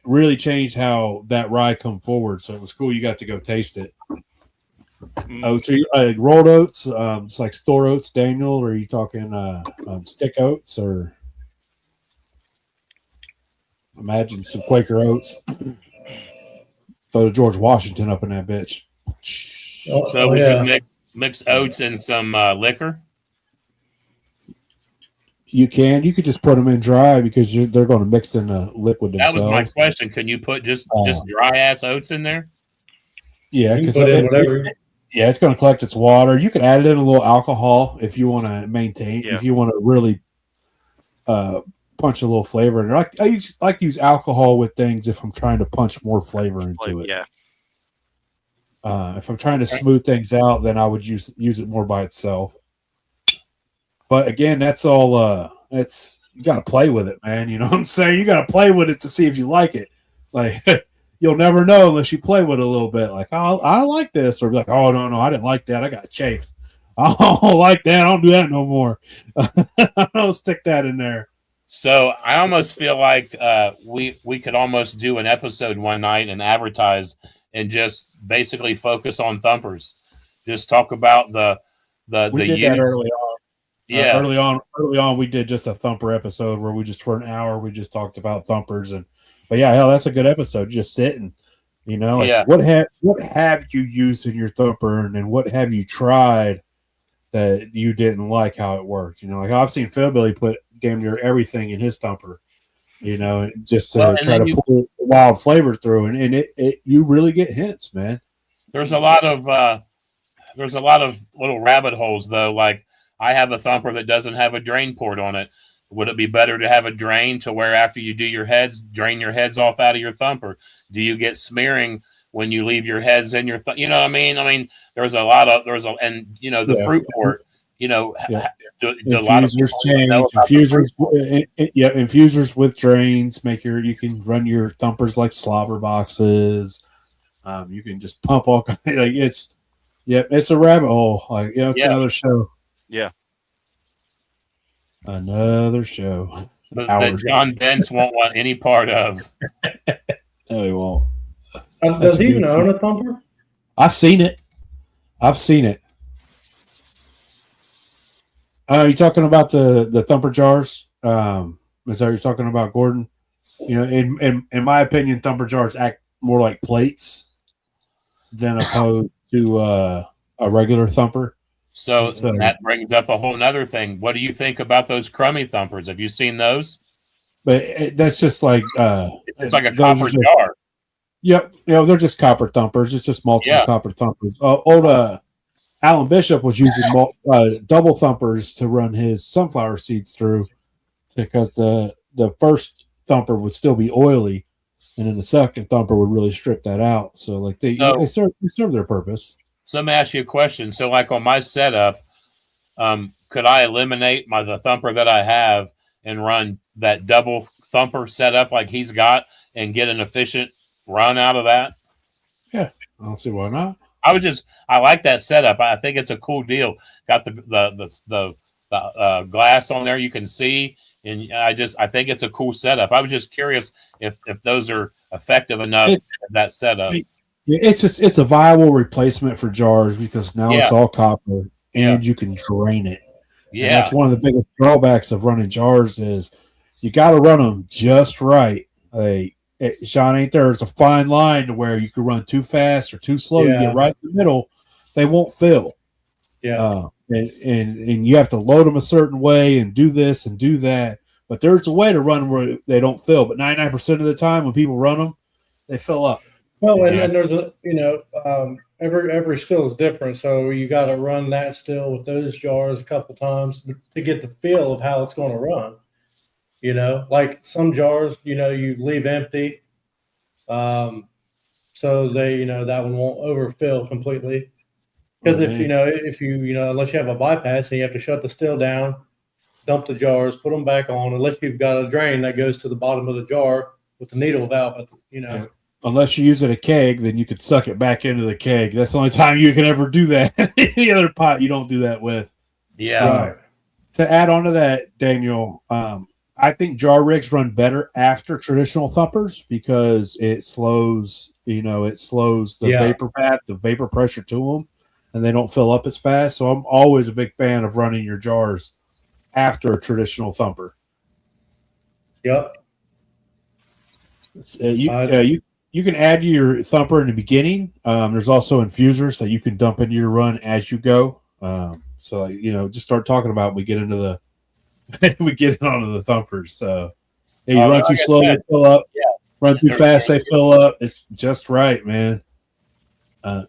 Really changed how that rye come forward. So it was cool. You got to go taste it. Oats, rolled oats. It's like store oats, Daniel. Or are you talking stick oats or? Imagine some Quaker oats. Throw George Washington up in that bitch. So would you mix oats and some liquor? You could just put them in dry because they're going to mix in the liquid themselves. That was my question. Can you put just dry ass oats in there? Yeah, because whatever. It's going to collect its water. You can add in a little alcohol if you want to maintain. Yeah. If you want to really punch a little flavor in there. I like to use alcohol with things if I'm trying to punch more flavor into it. Yeah. If I'm trying to smooth things out, then I would use it more by itself. But again, that's all. You got to play with it, man. You know what I'm saying? You got to play with it to see if you like it. Like you'll never know unless you play with it a little bit. Like, oh, I like this, or be like, oh no, I didn't like that. I got chafed. I don't like that. I don't do that no more. I don't stick that in there. So I almost feel like we could almost do an episode one night and advertise and just basically focus on thumpers. Just talk about the we did that early on. Yeah, early on, we did just a thumper episode where we just for an hour we just talked about thumpers but yeah, hell, that's a good episode. Just sitting, what have you used in your thumper, and then what have you tried that you didn't like how it worked? Like I've seen Philbilly put damn near everything in his thumper, just to try to pull wild flavor through, and it you really get hints, man. There's a lot of little rabbit holes though. Like I have a thumper that doesn't have a drain port on it. Would it be better to have a drain to where after you do your heads, drain your heads off out of your thumper? Do you get smearing when you leave your heads in your you know what I mean? I mean, the fruit port. Infusers change. Infusers with drains you can run your thumpers like slobber boxes. You can just pump all it's a rabbit hole. It's another show. Yeah, another show. That John Bentz won't want any part of. No, he won't. Does he even own a thumper? I've seen it. Are you talking about the thumper jars? Is that what you're talking about, Gordon? In my opinion, thumper jars act more like plates than opposed to a regular thumper. So that brings up a whole nother thing. What do you think about those crummy thumpers? Have you seen those? But that's just like it's like a copper jar. Yep, they're just copper thumpers. It's just multiple copper thumpers. Old Alan Bishop was using double thumpers to run his sunflower seeds through, because the first thumper would still be oily, and then the second thumper would really strip that out. So like they serve their purpose. So let me ask you a question. So like on my setup, could I eliminate the thumper that I have and run that double thumper setup like he's got and get an efficient run out of that? Yeah, I don't see why not. I like that setup. I think it's a cool deal. Got the glass on there you can see, and I think it's a cool setup. I was just curious if those are effective enough that setup. It's a viable replacement for jars, because now it's all copper and you can drain it. Yeah, and that's one of the biggest drawbacks of running jars is you got to run them just right. Sean, ain't there? It's a fine line to where you can run too fast or too slow. You get right in the middle, they won't fill. Yeah, and you have to load them a certain way and do this and do that. But there's a way to run where they don't fill. But 99% of the time, when people run them, they fill up. Well, and then there's every still is different, so you got to run that still with those jars a couple times to get the feel of how it's going to run. Like some jars, you leave empty, so they, that one won't overfill completely. Because if you unless you have a bypass and you have to shut the still down, dump the jars, put them back on, unless you've got a drain that goes to the bottom of the jar with the needle valve, Yeah. Unless you use it a keg, then you could suck it back into the keg. That's the only time you can ever do that. Any other pot you don't do that with. Yeah. Right. To add on to that, Daniel, I think jar rigs run better after traditional thumpers because it slows the vapor path, the vapor pressure to them, and they don't fill up as fast. So I'm always a big fan of running your jars after a traditional thumper. Yep. You can add your thumper in the beginning. There's also infusers that you can dump into your run as you go. So just start talking about we get into the onto the thumpers. So you run too slow, they fill up. Yeah. Run too fast, they fill up. It's just right, man.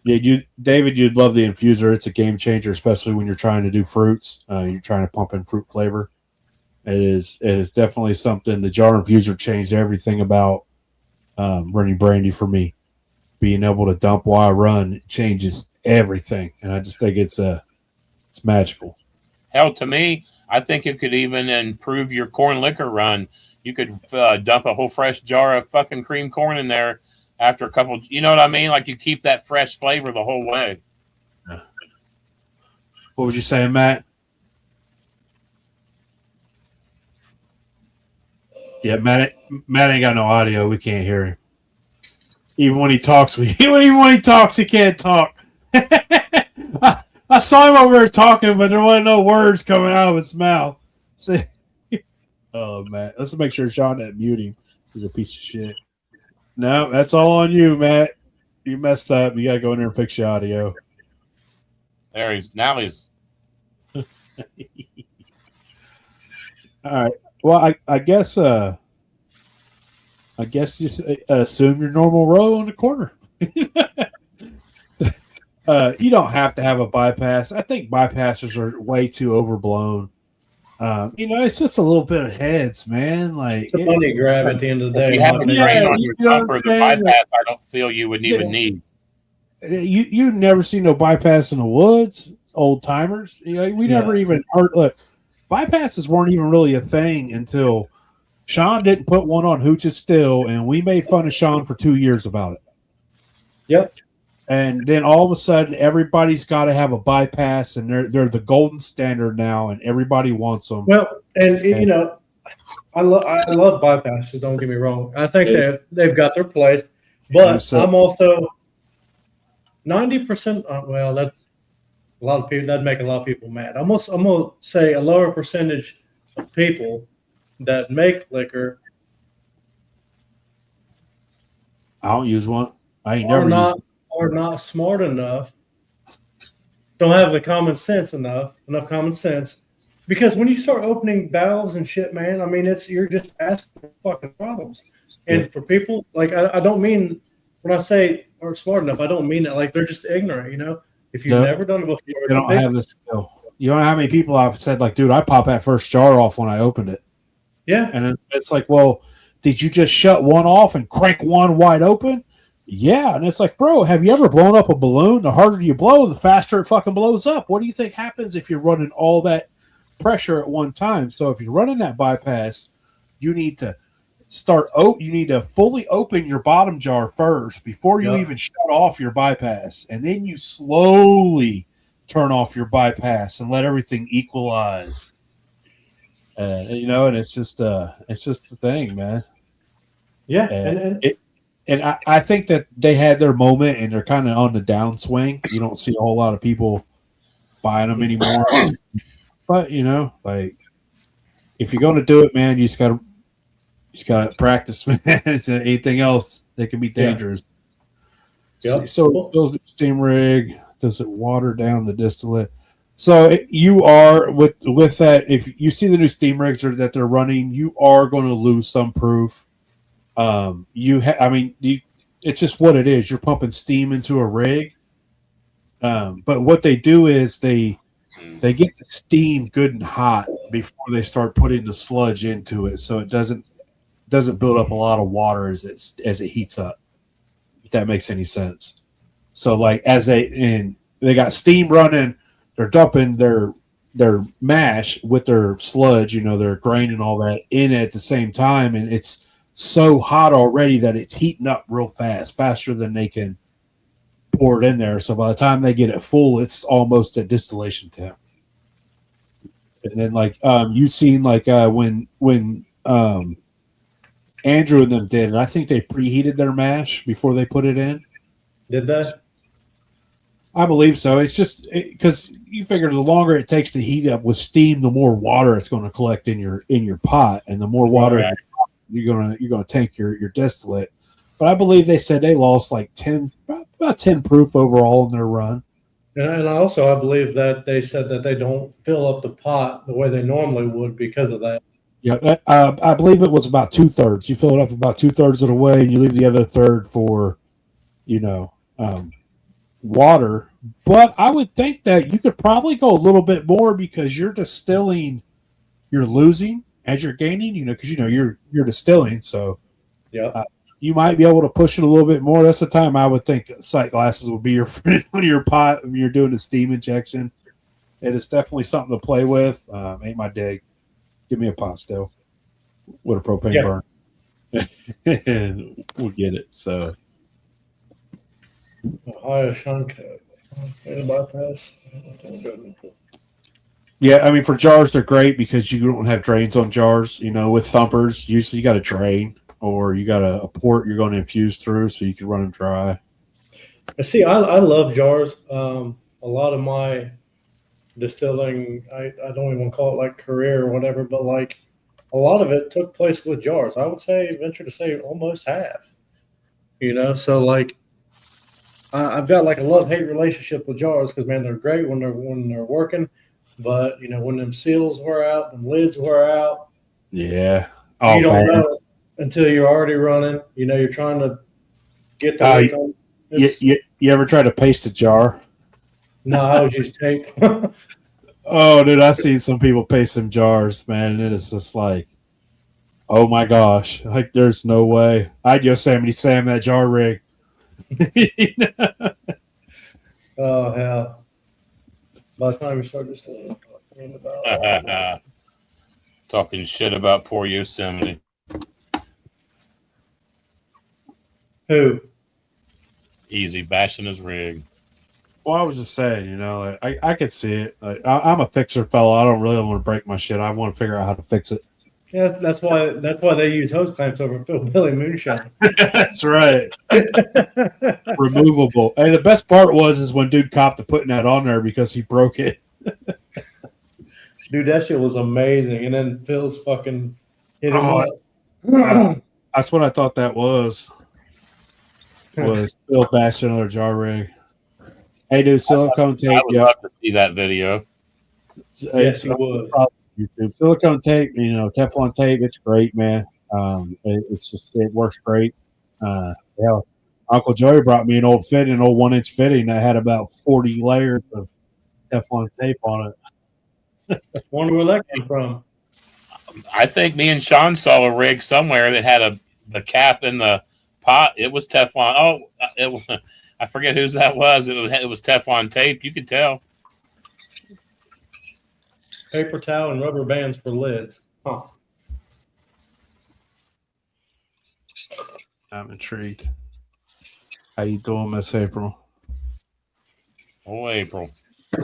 David, you'd love the infuser. It's a game changer, especially when you're trying to do fruits. You're trying to pump in fruit flavor. It is definitely something. The jar infuser changed everything about running brandy for me. Being able to dump while I run changes everything, and I just think it's magical. Hell, to me, I think it could even improve your corn liquor run. You could dump a whole fresh jar of fucking cream corn in there after a couple. You know what I mean? Like you keep that fresh flavor the whole way. What was you saying, Matt? Yeah, Matt ain't got no audio. We can't hear him. Even when he talks, he can't talk. I saw him over there talking, but there wasn't no words coming out of his mouth. Oh, Matt. Let's make sure Sean didn't mute him. He's a piece of shit. No, that's all on you, Matt. You messed up. You got to go in there and fix your audio. There now he's. All right. Well, I guess just assume your normal row on the corner. You don't have to have a bypass. I think bypassers are way too overblown. It's just a little bit of heads, man. Like it's a money grab at the end of the day. If you have a drain on your thumper, the bypass I don't feel you would even need. You never seen no bypass in the woods, old timers. We never even heard. Look, bypasses weren't even really a thing until Sean didn't put one on Hooch's Still, and we made fun of Sean for 2 years about it. Yep. And then all of a sudden, everybody's got to have a bypass, and they're the golden standard now, and everybody wants them. Well, and I love bypasses. Don't get me wrong. I think they've got their place, but I'm also 90%. Well, that a lot of people that'd make a lot of people mad. I'm gonna say a lower percentage of people that make liquor. I don't use one. I ain't never used one. Are not smart enough don't have the common sense enough common sense. Because when you start opening valves and shit, man, I mean, you're just asking for fucking problems. And for people, like, I don't mean, when I say aren't smart enough, I don't mean it like they're just ignorant, you know? If you've never done it before, you don't have this skill. You don't know how many people I've said, like, dude, I pop that first jar off when I opened it. Yeah. And it's like, well, did you just shut one off and crank one wide open? Yeah. And it's like, bro, have you ever blown up a balloon? The harder you blow, the faster it fucking blows up. What do you think happens if you're running all that pressure at one time? So if you're running that bypass, you need to you need to fully open your bottom jar first before you even shut off your bypass. And then you slowly turn off your bypass and let everything equalize. You know, and it's just the thing, man. Yeah. And I think that they had their moment and they're kind of on the downswing. You don't see a whole lot of people buying them anymore. But, you know, like, if you're going to do it, man, you just got to practice, man. It's anything else, they can be dangerous. Yeah. So it fills the steam rig. Does it water down the distillate? So you are with that. If you see the new steam rigs that they're running, you are going to lose some proof. It's just what it is. You're pumping steam into a rig. But what they do is they get the steam good and hot before they start putting the sludge into it, so it doesn't build up a lot of water as it heats up. If that makes any sense. So like as they got steam running, they're dumping their mash with their sludge, you know, their grain and all that in at the same time, and it's so hot already that it's heating up real fast, faster than they can pour it in there. So by the time they get it full, it's almost at distillation temp. And then like you've seen like when Andrew and them did it, I think they preheated their mash before they put it in. Did they? I believe so. It's just because you figure the longer it takes to heat up with steam, the more water it's going to collect in your pot, and the more water you're gonna tank your distillate. But I believe they said they lost like about 10 proof overall in their run. And I believe that they said that they don't fill up the pot the way they normally would because of that. Yeah, I believe it was about 2/3. You fill it up about 2/3 of the way, and you leave the other third for, water. But I would think that you could probably go a little bit more because you're distilling, you're losing as you're gaining. Because you're distilling, so you might be able to push it a little bit more. That's the time I would think sight glasses would be your friend on your pot when you're doing the steam injection. It is definitely something to play with. Ain't my dig. Give me a pot still with a propane burn. And we'll get it. So Ohio shunt bypass. Yeah, I mean, for jars, they're great because you don't have drains on jars. With thumpers, usually you got a drain or you got a port you're going to infuse through so you can run them dry. See, I love jars. A lot of my distilling, I don't even call it like career or whatever, but like a lot of it took place with jars. I would venture to say almost half. So like I've got like a love-hate relationship with jars because, man, they're great when they're working, but when them seals wear out, them lids wear out. Yeah. You don't know it until you're already running. You're trying to get the. You ever try to paste a jar? No, I always use tape. Oh, dude, I've seen some people paste some jars, man, and it is just like, oh my gosh, like there's no way. I'd Yosemite Sam that jar rig. Oh hell! By the time you start distilling, talking shit about poor Yosemite. Who? Easy bashing his rig. Well, I was just saying, I could see it. I'm a fixer fellow. I don't really want to break my shit. I want to figure out how to fix it. Yeah, that's why they use hose clamps over Billy Moonshine. That's right. Removable. Hey, the best part is when dude copped to putting that on there because he broke it. Dude, that shit was amazing. And then Phil's fucking hit him up. That's what I thought that was. Was Phil bashing another jar rig. Hey, dude, silicone tape. I would love to see that video. Yes, you would. YouTube. Silicone tape, Teflon tape. It's great, man. It works great. Yeah, Uncle Joey brought me an old 1-inch fitting that had about 40 layers of Teflon tape on it. Wonder where that came from. I think me and Sean saw a rig somewhere that had the cap in the pot. It was Teflon. Oh, I forget whose that was. It was Teflon tape. You could tell. Paper towel and rubber bands for lids. Huh. I'm intrigued. How you doing, Miss April? Oh, April.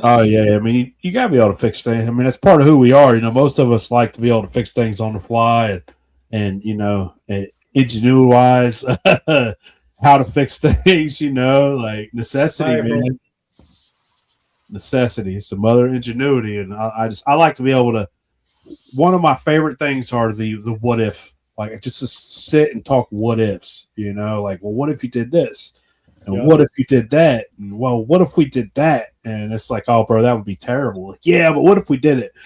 Oh yeah, I mean you gotta be able to fix things. I mean that's part of who we are. Most of us like to be able to fix things on the fly, and ingenuity wise, how to fix things. Like necessity, Hi, man. Necessity. It's the mother of ingenuity, and I like to be able to. One of my favorite things are the what if, like just to sit and talk what ifs. Like, well, what if you did this? And what if you did that? And well, what if we did that? And it's like, oh, bro, that would be terrible. Like, yeah, but what if we did it?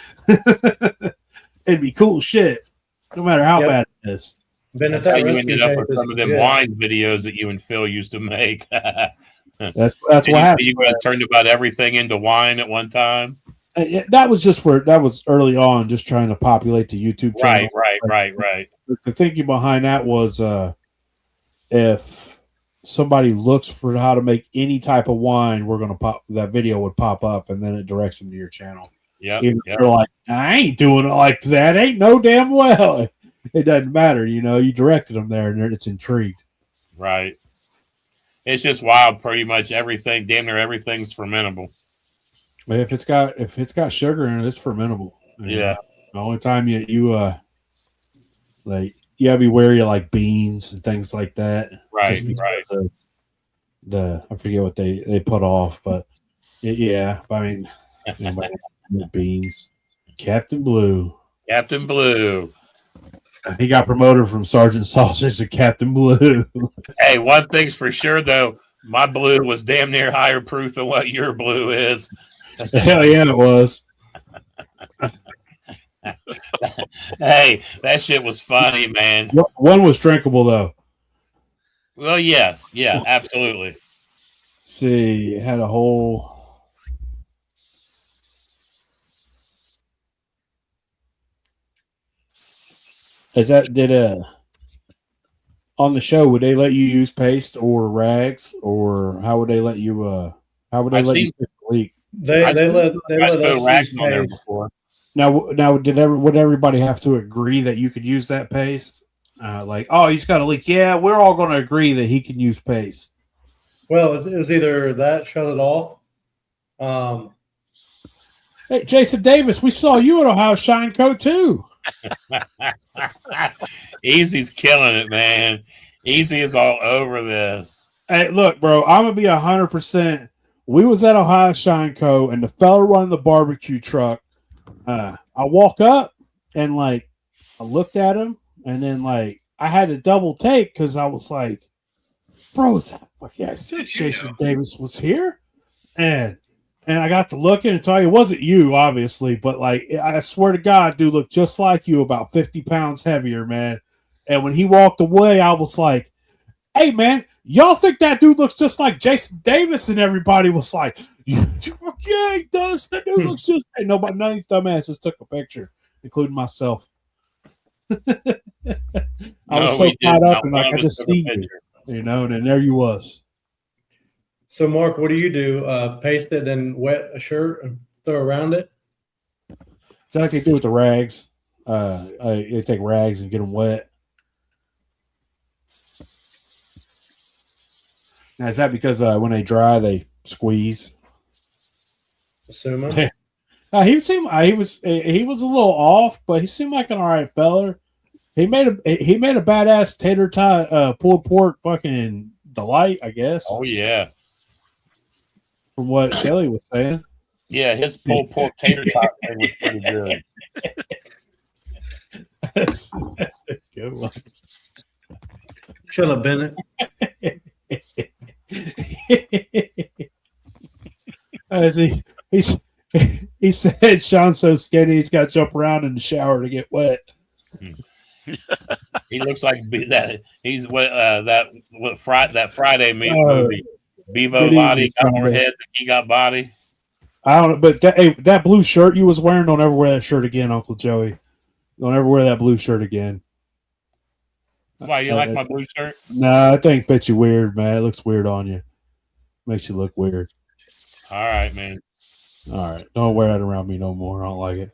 It'd be cool shit, no matter how bad it is. That's how you ended up with some of them wine videos that you and Phil used to make. That's what happened. You turned about everything into wine at one time. That was early on, just trying to populate the YouTube channel. Right. The thinking behind that was, if somebody looks for how to make any type of wine, that video would pop up, and then it directs them to your channel. Yeah, they're like, I ain't doing it like that. Ain't no damn well. It doesn't matter, you directed them there, and it's intrigued. Right. It's just wild. Pretty much everything, damn near everything's fermentable. If it's got sugar in it, it's fermentable. Yeah. The only time you gotta be wary of like beans and things like that. Right. I forget what they put off, but yeah. I mean, beans. Captain Blue. He got promoted from Sergeant Sausage to Captain Blue. Hey, one thing's for sure though, my blue was damn near higher proof than what your blue is. Hell yeah, it was. Hey, that shit was funny, man. One was drinkable though. Well, yeah, absolutely. See, it had a whole. On the show, would they let you use paste or rags, or how would they let you? How would they let you leak? They let us rags use on there paste. before. Now, would everybody have to agree that you could use that paste? Like, oh, he's got a leak. Yeah, we're all going to agree that he can use paste. Well, it was either that, shut it off. Hey, Jason Davis, we saw you at Ohio Shine Co. too. Easy's killing it, man. Easy is all over this. Hey, look, bro, I'm gonna be 100%. We was at Ohio Shine Co. and the fella running the barbecue truck. I walk up and like I looked at him, and then like I had to double take because I was like, "Bro, is that Jason Davis was here?" And I got to looking and tell you, it wasn't you, obviously, but like I swear to God, dude looked just like you, about 50 pounds heavier, man. And when he walked away, I was like, "Hey, man, y'all think that dude looks just like Jason Davis?" And everybody was like, "Yeah, he does. That dude looks just." Hey, none of these dumbasses took a picture, including myself. I was so caught up and like I just seen you, and then there you was. So, Mark, what do you do? Paste it and wet a shirt and throw around it? It's like they do with the rags. They take rags and get them wet. Now, is that because when they dry, they squeeze? Assuming. He was a little off, but he seemed like an all right fella. He made a badass tater tot pulled pork fucking delight, I guess. Oh yeah. From what Shelly was saying. Yeah, his pulled pork tater tot thing was pretty good. That's a good one. Shut up, Bennett. As he said, Sean's so skinny he's got to jump around in the shower to get wet. He looks like he's that Friday movie. Bevo Lottie got more head than he got body. I don't know, but that blue shirt you was wearing, don't ever wear that shirt again, Uncle Joey. Don't ever wear that blue shirt again. Why, you like my blue shirt? No, that thing fits you weird, man. It looks weird on you. Makes you look weird. All right, man. All right. Don't wear that around me no more. I don't like it.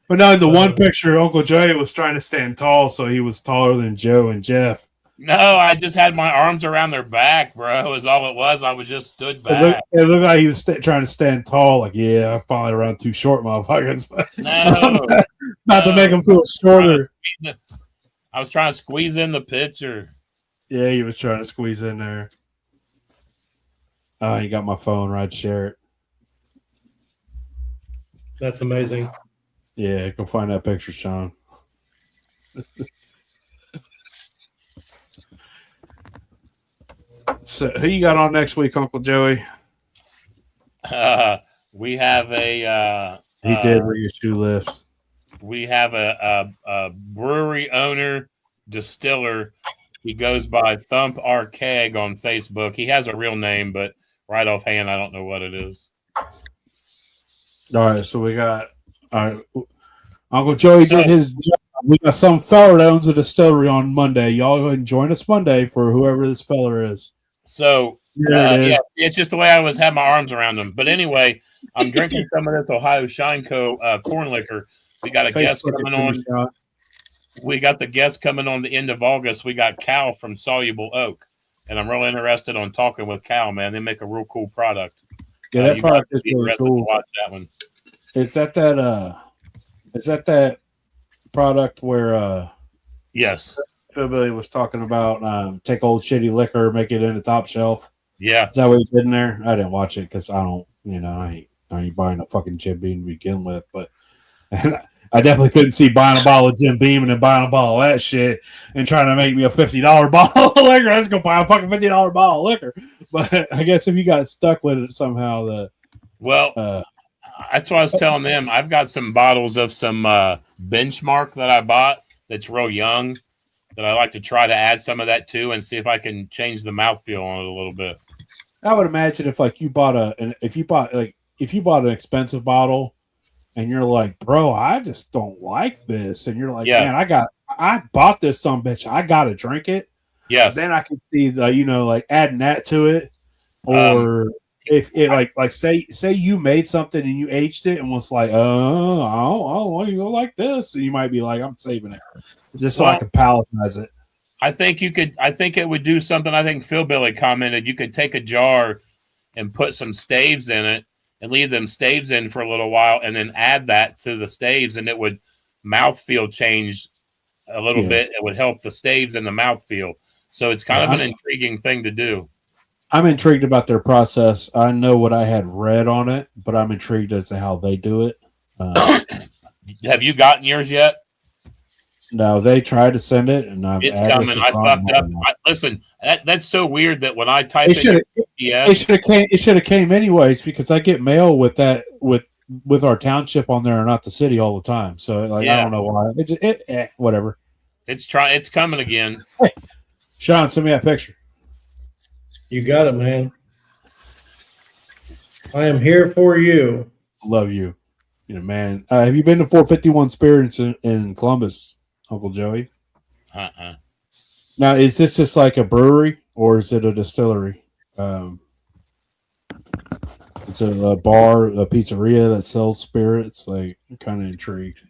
But no, in the one picture, Uncle Joey was trying to stand tall, so he was taller than Joe and Jeff. No, I just had my arms around their back, bro. Is all it was. I was just stood back. It looked like he was trying to stand tall. Like, yeah, I finally around too short, motherfuckers. No, not to make him feel shorter. I was trying to squeeze in the picture. Yeah, he was trying to squeeze in there. Oh, you got my phone, right? Share it. That's amazing. Yeah, go find that picture, Sean. So, who you got on next week, Uncle Joey? We have a. He did reissue lifts. We have a brewery owner, distiller. He goes by Thump R. Keg on Facebook. He has a real name, but right offhand, I don't know what it is. All right, so we got Uncle Joey did his job. We got some fella that owns a distillery on Monday. Y'all go ahead and join us Monday for whoever this fella is. So, yeah, it's just the way I was having my arms around them. But anyway, I'm drinking some of this Ohio Shine Co. Corn liquor. We got a guest coming on. We got the guest coming on the end of August. We got Cal from Soluble Oak. And I'm really interested on talking with Cal, man. They make a real cool product. Yeah, that product is really cool. To watch that one. Is that product where yes, Billy was talking about take old shitty liquor, make it in the top shelf? Yeah. Is that what he did in there? I didn't watch it because I don't, I ain't buying a fucking Jim Beam to begin with, but I definitely couldn't see buying a bottle of Jim Beam and then buying a bottle of that shit and trying to make me a $50 bottle of liquor. I was going to buy a fucking $50 bottle of liquor. But I guess if you got stuck with it somehow, that's what I was telling them. I've got some bottles of some Benchmark that I bought that's real young that I like to try to add some of that to and see if I can change the mouthfeel on it a little bit. I would imagine if you bought an expensive bottle and you're like, bro, I just don't like this, and you're like, man, I bought this some bitch, I gotta drink it. Yes. Then I can see the adding that to it, or if it like say you made something and you aged it and was like, I don't want to go like this, and you might be like, I'm saving it just so I can palletize it. I think it would do something. I think Phil Billy commented you could take a jar and put some staves in it and leave them staves in for a little while and then add that to the staves, and it would mouthfeel change a little bit. It would help the staves and the mouthfeel. So it's kind of an intriguing thing to do. I'm intrigued about their process. I know what I had read on it, but I'm intrigued as to how they do it. Have you gotten yours yet? No, they tried to send it, and it's coming. I fucked up. Listen, that's so weird that when I type it should have came anyways, because I get mail with that with our township on there and not the city all the time. So I don't know why. Whatever. It's coming again. Hey, Sean, send me that picture. You got it, man. I am here for you. Love you. Man. Have you been to 451 Spirits in Columbus, Uncle Joey? Now, is this just like a brewery or is it a distillery? It's a bar, a pizzeria that sells spirits. I'm kind of intrigued.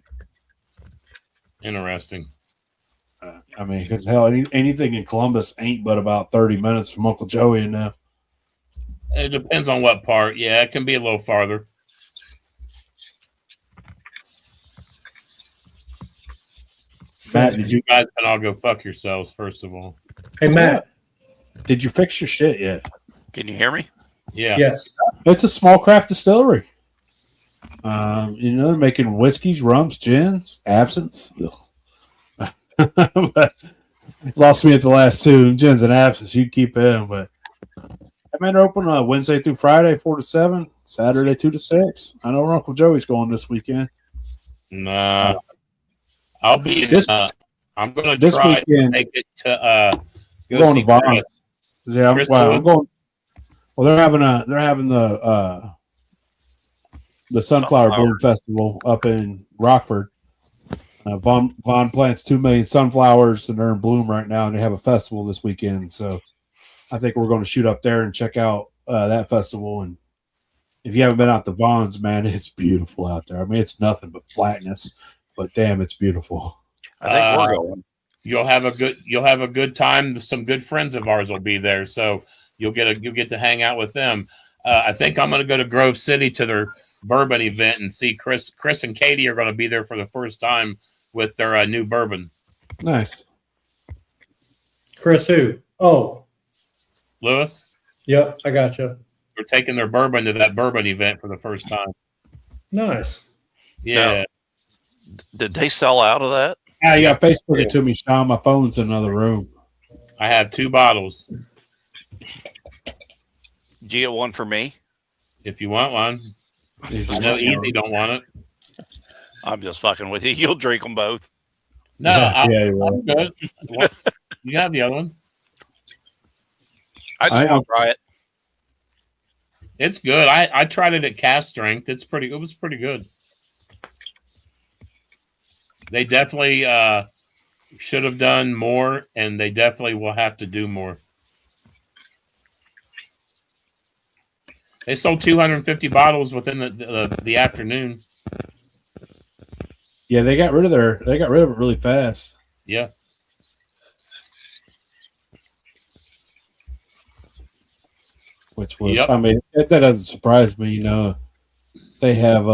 Interesting. Because hell, anything in Columbus ain't but about 30 minutes from Uncle Joey and now. It depends on what part. Yeah, it can be a little farther. Matt, you guys can all go fuck yourselves, first of all. Hey, Matt. Did you fix your shit yet? Can you hear me? Yeah. Yes. It's a small craft distillery. They're making whiskeys, rums, gins, absinthe. But lost me at the last two, gins and absinthe. You keep them, but man, they're open Wednesday through Friday, 4 to 7, Saturday 2 to 6. I know Uncle Joey's going this weekend. Nah, I'll be. I'm gonna this try to weekend. make it to go Going see to Vons. Chris. Yeah, Chris wow. Lewis? I'm going. Well, they're having the Sunflower Bloom Festival up in Rockford. Vaughn plants 2 million sunflowers, and they're in bloom right now, and they have a festival this weekend. So I think we're going to shoot up there and check out that festival. And if you haven't been out to Vaughn's, man, it's beautiful out there. I mean, it's nothing but flatness, but damn, it's beautiful. I think we're going. You'll have a good time. Some good friends of ours will be there, so you'll get to hang out with them. I think I'm going to go to Grove City to their bourbon event and see Chris and Katie are going to be there for the first time with their new bourbon. Nice. Chris who? Oh, Lewis? yep, I got you. We're taking their bourbon to that bourbon event for the first time. Nice. Yeah. Now, did they sell out of that? Yeah, you got Facebook it to me, Sean. My phone's in another room. I have 2 bottles. Did you get one for me? If you want one. I know Easy don't want it. I'm just fucking with you. You'll drink them both. No, you're I'm good. You have the other one. I just want to try it. It's good. I tried it at cast strength. It was pretty good. They definitely should have done more, and they definitely will have to do more. They sold 250 bottles within the afternoon. Yeah, they got rid of it really fast. Yeah. Which was, I mean, that doesn't surprise me. You know, they have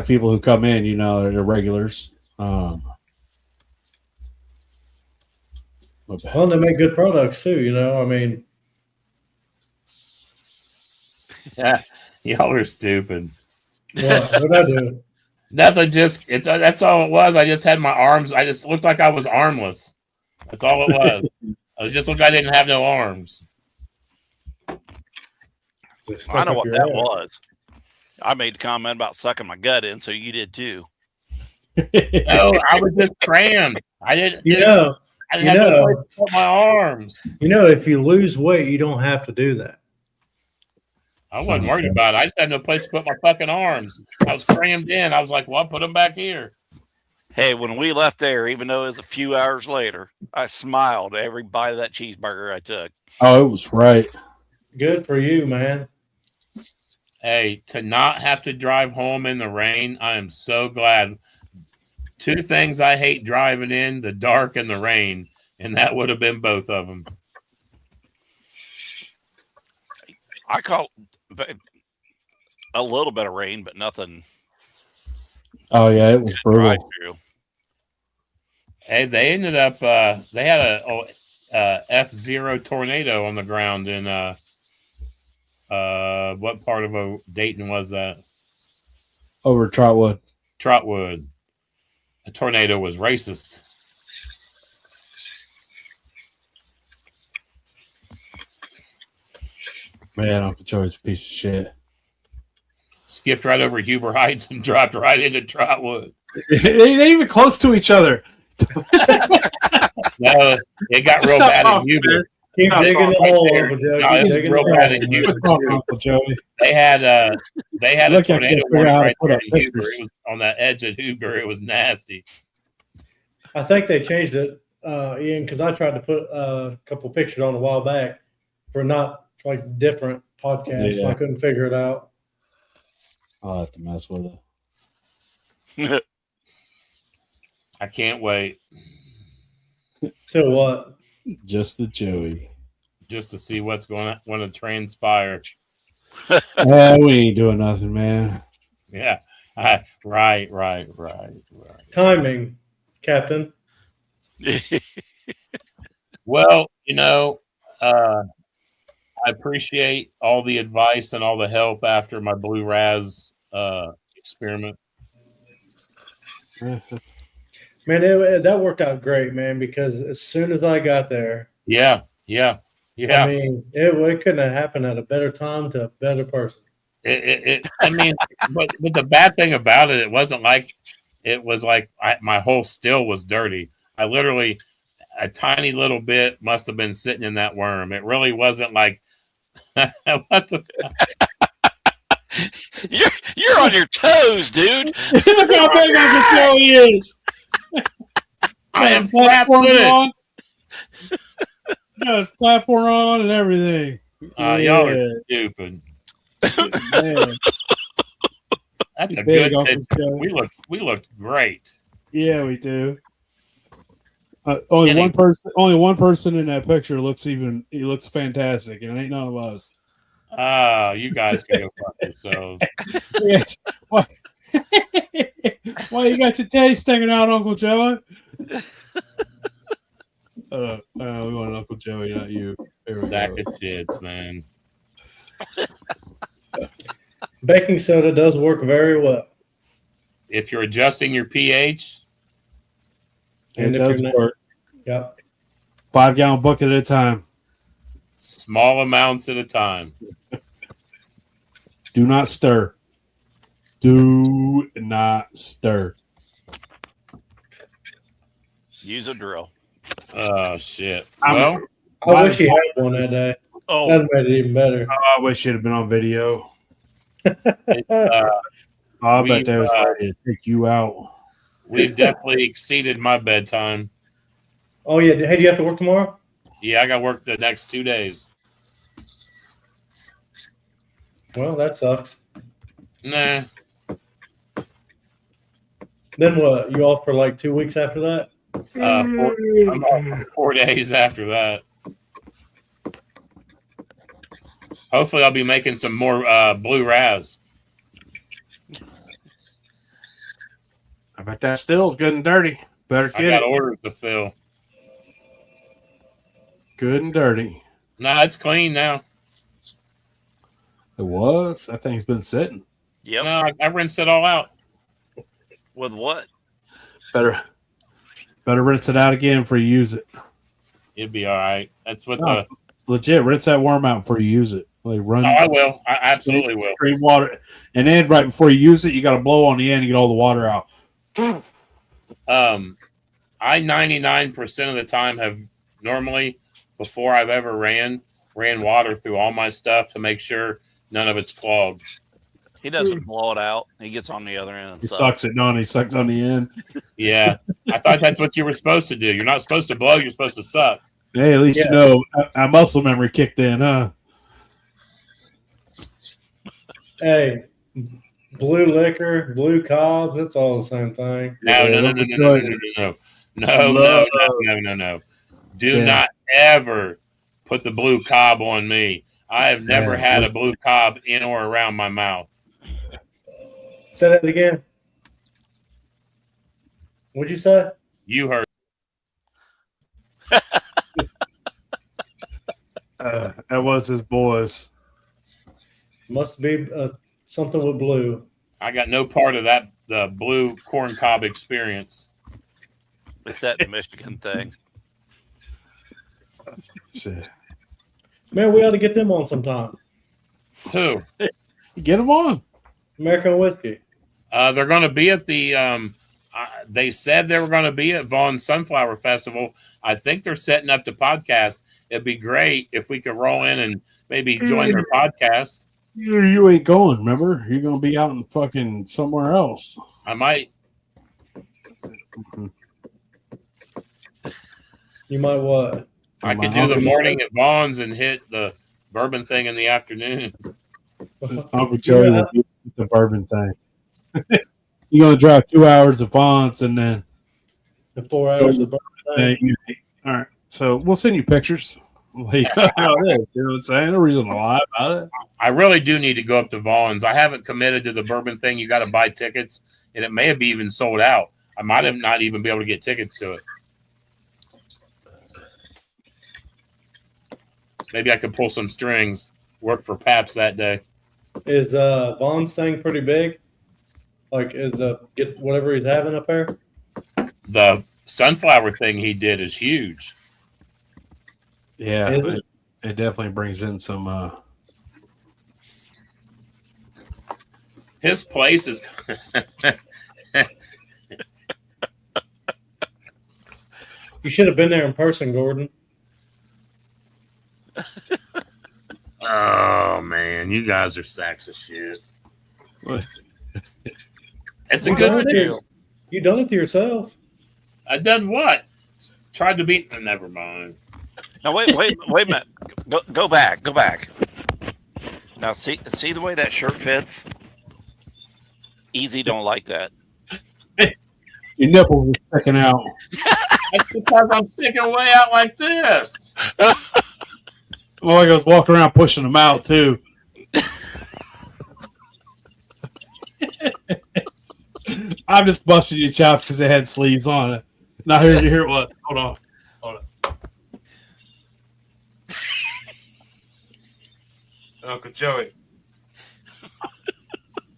people who come in. You know, they're regulars. Well, they make good products too. You know, I mean, Yeah, y'all are stupid. what I do? Nothing. That's all it was. I just had my arms. I just looked like I was armless. That's all it was. I just looked like I didn't have no arms. I know what that was. I made a comment about sucking my gut in, so you did too. No, I was just crammed. I didn't. I didn't have no way to put my arms. You know, if you lose weight, you don't have to do that. I wasn't worried about it. I just had no place to put my fucking arms. I was crammed in. I was like, well, I'll put them back here. Hey, when we left there, even though it was a few hours later, I smiled every bite of that cheeseburger I took. Oh, it was right. Good for you, man. Hey, to not have to drive home in the rain, I am so glad. 2 things I hate driving in, the dark and the rain, and that would have been both of them. I caught a little bit of rain, but nothing. Oh, yeah, it was brutal. Hey, they ended up, they had a F0 tornado on the ground in, what part of Dayton was that? Over Trotwood. Trotwood. A tornado was racist. Man, Uncle Joey's a piece of shit. Skipped right over Huber Heights and dropped right into Trotwood. They even close to each other. No, it got real bad in Huber. Keep digging the hole, Uncle Joey. No, it was real bad in Huber too. Uncle Joey. They had a tornado right there in pictures. Huber. It was on that edge of Huber. It was nasty. I think they changed it, Ian, because I tried to put a couple pictures on a while back for different podcasts. Yeah. So I couldn't figure it out. I'll have to mess with it. I can't wait Till what? Just the Joey. just to see what's going to transpire. Yeah, we ain't doing nothing, man. Yeah. Right. Timing, Captain. Well, I appreciate all the advice and all the help after my Blue Raz experiment. Man, that worked out great, man. Because as soon as I got there, Yeah. I mean, it couldn't have happened at a better time to a better person. I mean, but the bad thing about it, it was like my whole still was dirty. I literally, a tiny little bit must have been sitting in that worm. It really wasn't like what the. You're on your toes, dude. Look how big Uncle Joey is. I am flat-footed. Got his platform on and everything. Y'all are stupid. Man. That's a Big good. Uncle Joey. We looked great. Yeah, we do. Only one person in that picture he looks fantastic, and it ain't none of us. You guys can go fuck yourselves. Yeah. Why you got your titties sticking out, Uncle Joey? We want Uncle Joey, not you. Sack of shits, man. Baking soda does work very well. If you're adjusting your pH, it does work. Yep. 5-gallon bucket at a time. Small amounts at a time. Do not stir. Do not stir. Use a drill. Oh shit! I wish he had one that day. Oh, that made it even better. I wish it had been on video. I bet they was ready to take you out. We've definitely exceeded my bedtime. Oh yeah, hey, do you have to work tomorrow? Yeah, I got work the next 2 days. Well, that sucks. Nah. Then what? You off for like 2 weeks after that? I'm off for 4 days after that. Hopefully, I'll be making some more blue raz. I bet that still's good and dirty. Better get it. I got orders to fill. Good and dirty. Nah, it's clean now. It was. That thing's been sitting. Yep. No, I rinsed it all out. With what? Better rinse it out again before you use it. It'd be all right. That's what legit. Rinse that worm out before you use it. Like run. Oh, I will. I absolutely will. Stream water, and then right before you use it, you got to blow on the end and get all the water out. I 99% of the time have normally, before I've ever ran water through all my stuff to make sure none of it's clogged. He doesn't blow it out. He gets on the other end. And he sucks it down. He sucks on the end. Yeah. I thought that's what you were supposed to do. You're not supposed to blow. You're supposed to suck. Hey, at least you know our muscle memory kicked in, huh? Hey, blue liquor, blue cobs, it's all the same thing. No. Do not ever put the blue cob on me. I have never had a blue cob in or around my mouth. Say that again. What'd you say? You heard. That was his boys. Must be something with blue. I got no part of that, the blue corn cob experience. It's that Michigan thing. Shit. Man, we ought to get them on sometime. Who? Get them on. American Whiskey. They're going to be at the, they said they were going to be at Vaughn's Sunflower Festival. I think they're setting up the podcast. It'd be great if we could roll in and maybe join their podcast. You ain't going, remember? You're going to be out in fucking somewhere else. I might. You might what? I could do the morning at Vaughn's and hit the bourbon thing in the afternoon. Uncle Joey will do the bourbon thing. You're going to drive 2 hours to Vaughn's and then 4 hours of bourbon thing. All right. So we'll send you pictures. You know what I'm saying? No reason to lie about it. I really do need to go up to Vaughn's. I haven't committed to the bourbon thing. You got to buy tickets, and it may have even sold out. I might have not even be able to get tickets to it. Maybe I could pull some strings, work for Paps that day. Is Vaughn's thing pretty big? Like get whatever he's having up there. The sunflower thing he did is huge. Yeah, Is it definitely brings in some. His place is. You should have been there in person, Gordon. Oh man, you guys are sacks of shit. What? It's a You good done it to video. your- You done it to yourself. I done what? Tried to beat. Never mind. Now wait a minute. Go back. Now see the way that shirt fits. Easy don't like that. Your nipples are sticking out. That's because I'm sticking way out like this. Well, I was walking around pushing them out too. I'm just busting your chops because they had sleeves on it. Now here it was. Hold on. Uncle Joey.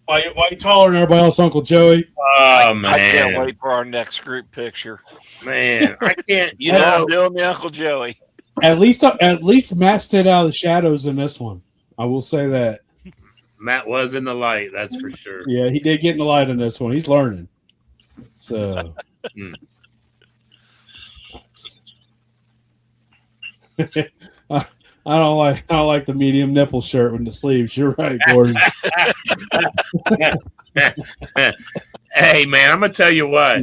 Why you taller than everybody else, Uncle Joey? Oh man, I can't wait for our next group picture. man, I can't. You I'm know, doing the Uncle Joey. At least Matt stayed out of the shadows in this one. I will say that. Matt was in the light. That's for sure. Yeah, he did get in the light in this one. He's learning. So. I don't like the medium nipple shirt with the sleeves. You're right, Gordon. Hey man, I'm gonna tell you what.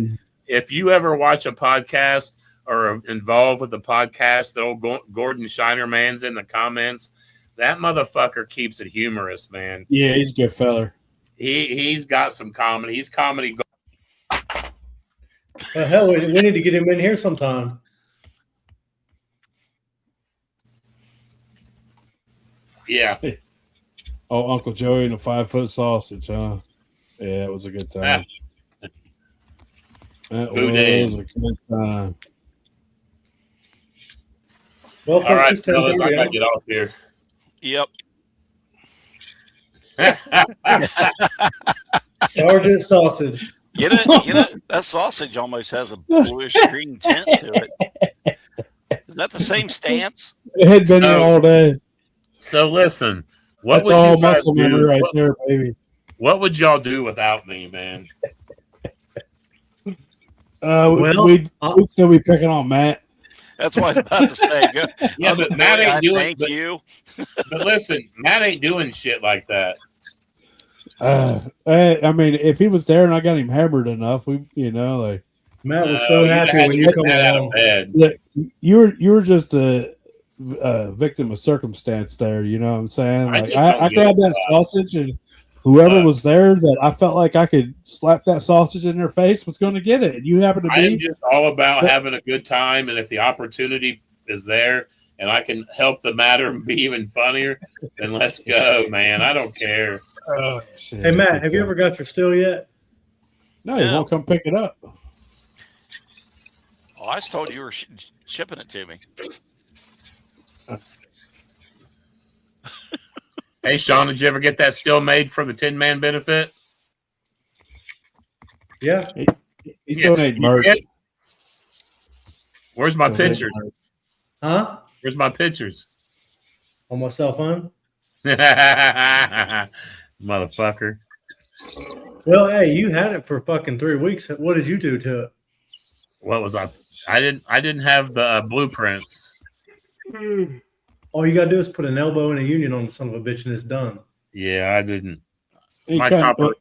If you ever watch a podcast or are involved with the podcast, the old Gordon Shiner man's in the comments. That motherfucker keeps it humorous, man. Yeah, he's a good feller. He's got some comedy. He's comedy. Hell, we need to get him in here sometime. Yeah. Oh, Uncle Joey and a 5-foot sausage, huh? Yeah, it was a good time. That was a good time. Well, All right, it's fellas, I 10:30, gotta get off here. Yep. Sergeant Sausage. You know, that sausage almost has a bluish green tint to it. Is that the same stance? It had been here all day. So listen, what That's would all you guys muscle memory do? right there, baby. What would y'all do without me, man? We'd still be picking on Matt. That's what I was about to say. Yeah, but Matt ain't doing. Thank you. But listen, Matt ain't doing shit like that. I mean, if he was there and I got him hammered enough, like Matt was so happy when you come out of along. bed. look, you were just a victim of circumstance there. You know what I'm saying? Like I grabbed that sausage, and whoever was there that I felt like I could slap that sausage in their face was going to get it. And you happen to I am be. just all about having a good time, and if the opportunity is there and I can help the matter and be even funnier, then let's go, man. I don't care. Oh, shit. Hey, Matt, have you ever got your still yet? No, you won't come pick it up. Oh, I was told you were shipping it to me. Hey, Sean, did you ever get that still made for the Tin Man benefit? Yeah. He's Yeah, donating you merch. did? Where's my Donating pictures? merch. Huh? Where's my pictures? On my cell phone? Motherfucker. Well, hey, you had it for fucking 3 weeks. What did you do to it? What was I? I didn't have the blueprints. All you gotta do is put an elbow and a union on the son of a bitch, and it's done. Yeah, I didn't. He My kinda- copper.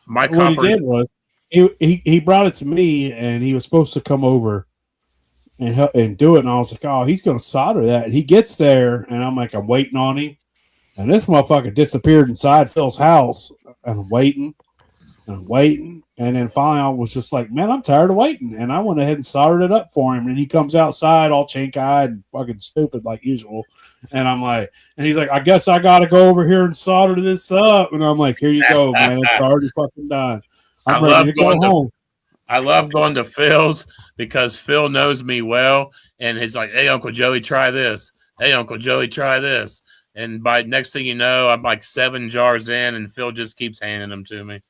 My what he copper. did was he brought it to me, and he was supposed to come over and help and do it. And I was like, oh, he's going to solder that. And he gets there, and I'm like, I'm waiting on him. And this motherfucker disappeared inside Phil's house. And I'm waiting. And then finally I was just like, man, I'm tired of waiting. And I went ahead and soldered it up for him. And he comes outside all chink-eyed and fucking stupid like usual. And I'm like, and he's like, I guess I got to go over here and solder this up. And I'm like, here you go, man. It's already fucking done. I'm ready to go home. I love going to Phil's because Phil knows me well. And he's like, hey, Uncle Joey, try this. Hey, Uncle Joey, try this. And by next thing you know, I'm like 7 jars in, and Phil just keeps handing them to me.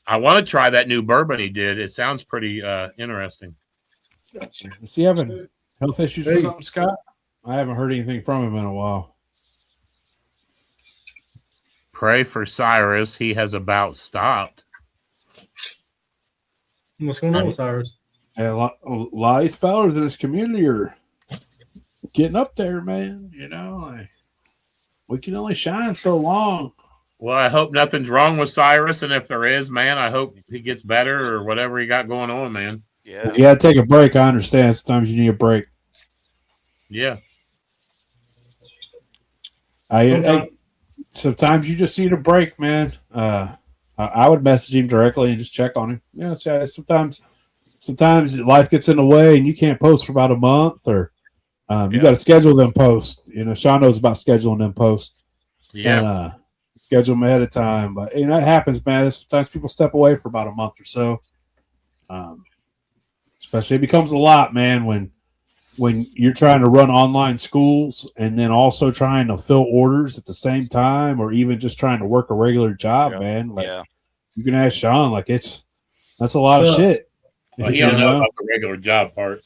I want to try that new bourbon he did. It sounds pretty interesting. Is he having health issues or something, Scott? I haven't heard anything from him in a while. Pray for Cyrus. He has about stopped. What's going on, Cyrus? A lot of these fellas in this community are getting up there, man. You know, like, we can only shine so long. Well, I hope nothing's wrong with Cyrus, and if there is, man, I hope he gets better or whatever he got going on, man. Yeah. You gotta take a break. I understand. Sometimes you need a break. Yeah. Sometimes you just need a break, man. I would message him directly and just check on him. You know, sometimes life gets in the way and you can't post for about a month, or you got to schedule them posts. You know, Sean knows about scheduling them posts. Yeah. And, schedule them ahead of time, but you know, it happens, man. Sometimes people step away for about a month or so. Especially, it becomes a lot, man, when you're trying to run online schools and then also trying to fill orders at the same time, or even just trying to work a regular job, man. Like, you can ask Sean, like, that's a lot of shit. Well, he don't know about the regular job part.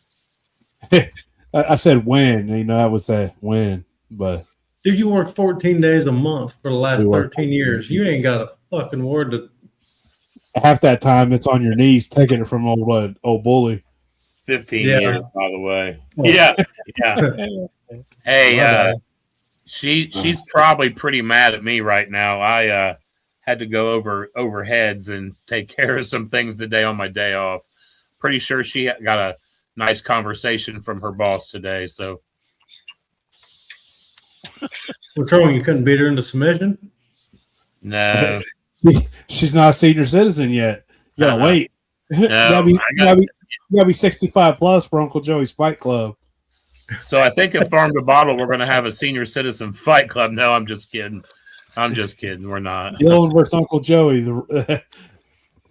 I said when, you know, I would say when, but dude, you work 14 days a month for the last 13 years. You ain't got a fucking word to. Half that time it's on your knees taking it from old bully. 15 years, by the way. Yeah. Hey, she's probably pretty mad at me right now. I had to go over heads and take care of some things today on my day off. Pretty sure she got a nice conversation from her boss today. So, what's wrong? You couldn't beat her into submission? No. She's not a senior citizen yet. You gotta wait. No, you gotta be 65 plus for Uncle Joey's Fight Club. So I think at Farm to Bottle we're gonna have a senior citizen fight club. No, I'm just kidding. We're not. Dylan versus Uncle Joey.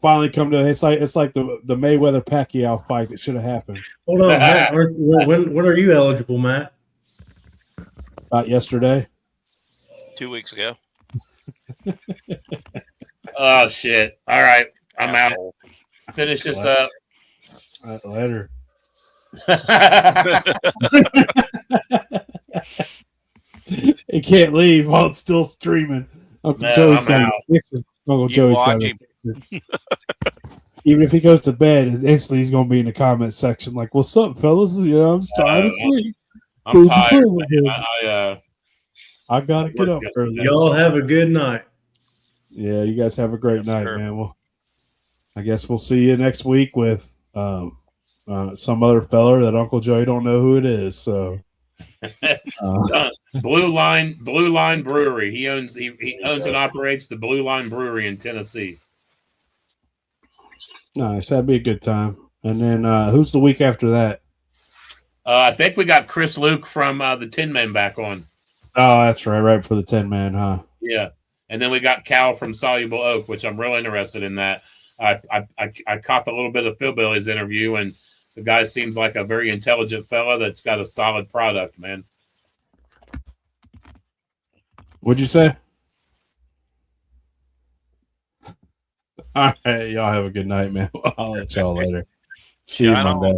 Finally come to it's like the Mayweather Pacquiao fight that should have happened. Hold on, Matt. When are you eligible, Matt? About yesterday. 2 weeks ago. Oh shit! All right, I'm out. Finish this up. Later. He can't leave while it's still streaming. Uncle Joey's got pictures. Uncle Joey's got pictures. Even if he goes to bed, instantly he's gonna be in the comment section like, "What's up, fellas? You know, I'm trying to sleep. I'm tired. I gotta get up early. Y'all have a good night. Yeah, you guys have a great night, man. Well, I guess we'll see you next week with some other feller that Uncle Joey don't know who it is. So, Blue Line Brewery. He owns and operates the Blue Line Brewery in Tennessee. Nice, that'd be a good time. And then who's the week after that? I think we got Chris Luke from the Tin Man back on. Oh, that's right for the 10-man, huh? Yeah, and then we got Cal from Soluble Oak, which I'm really interested in. That I caught a little bit of Philbilly's interview, and the guy seems like a very intelligent fella that's got a solid product, man. What'd you say? All right, y'all have a good night, man. I'll let y'all later. See you Monday.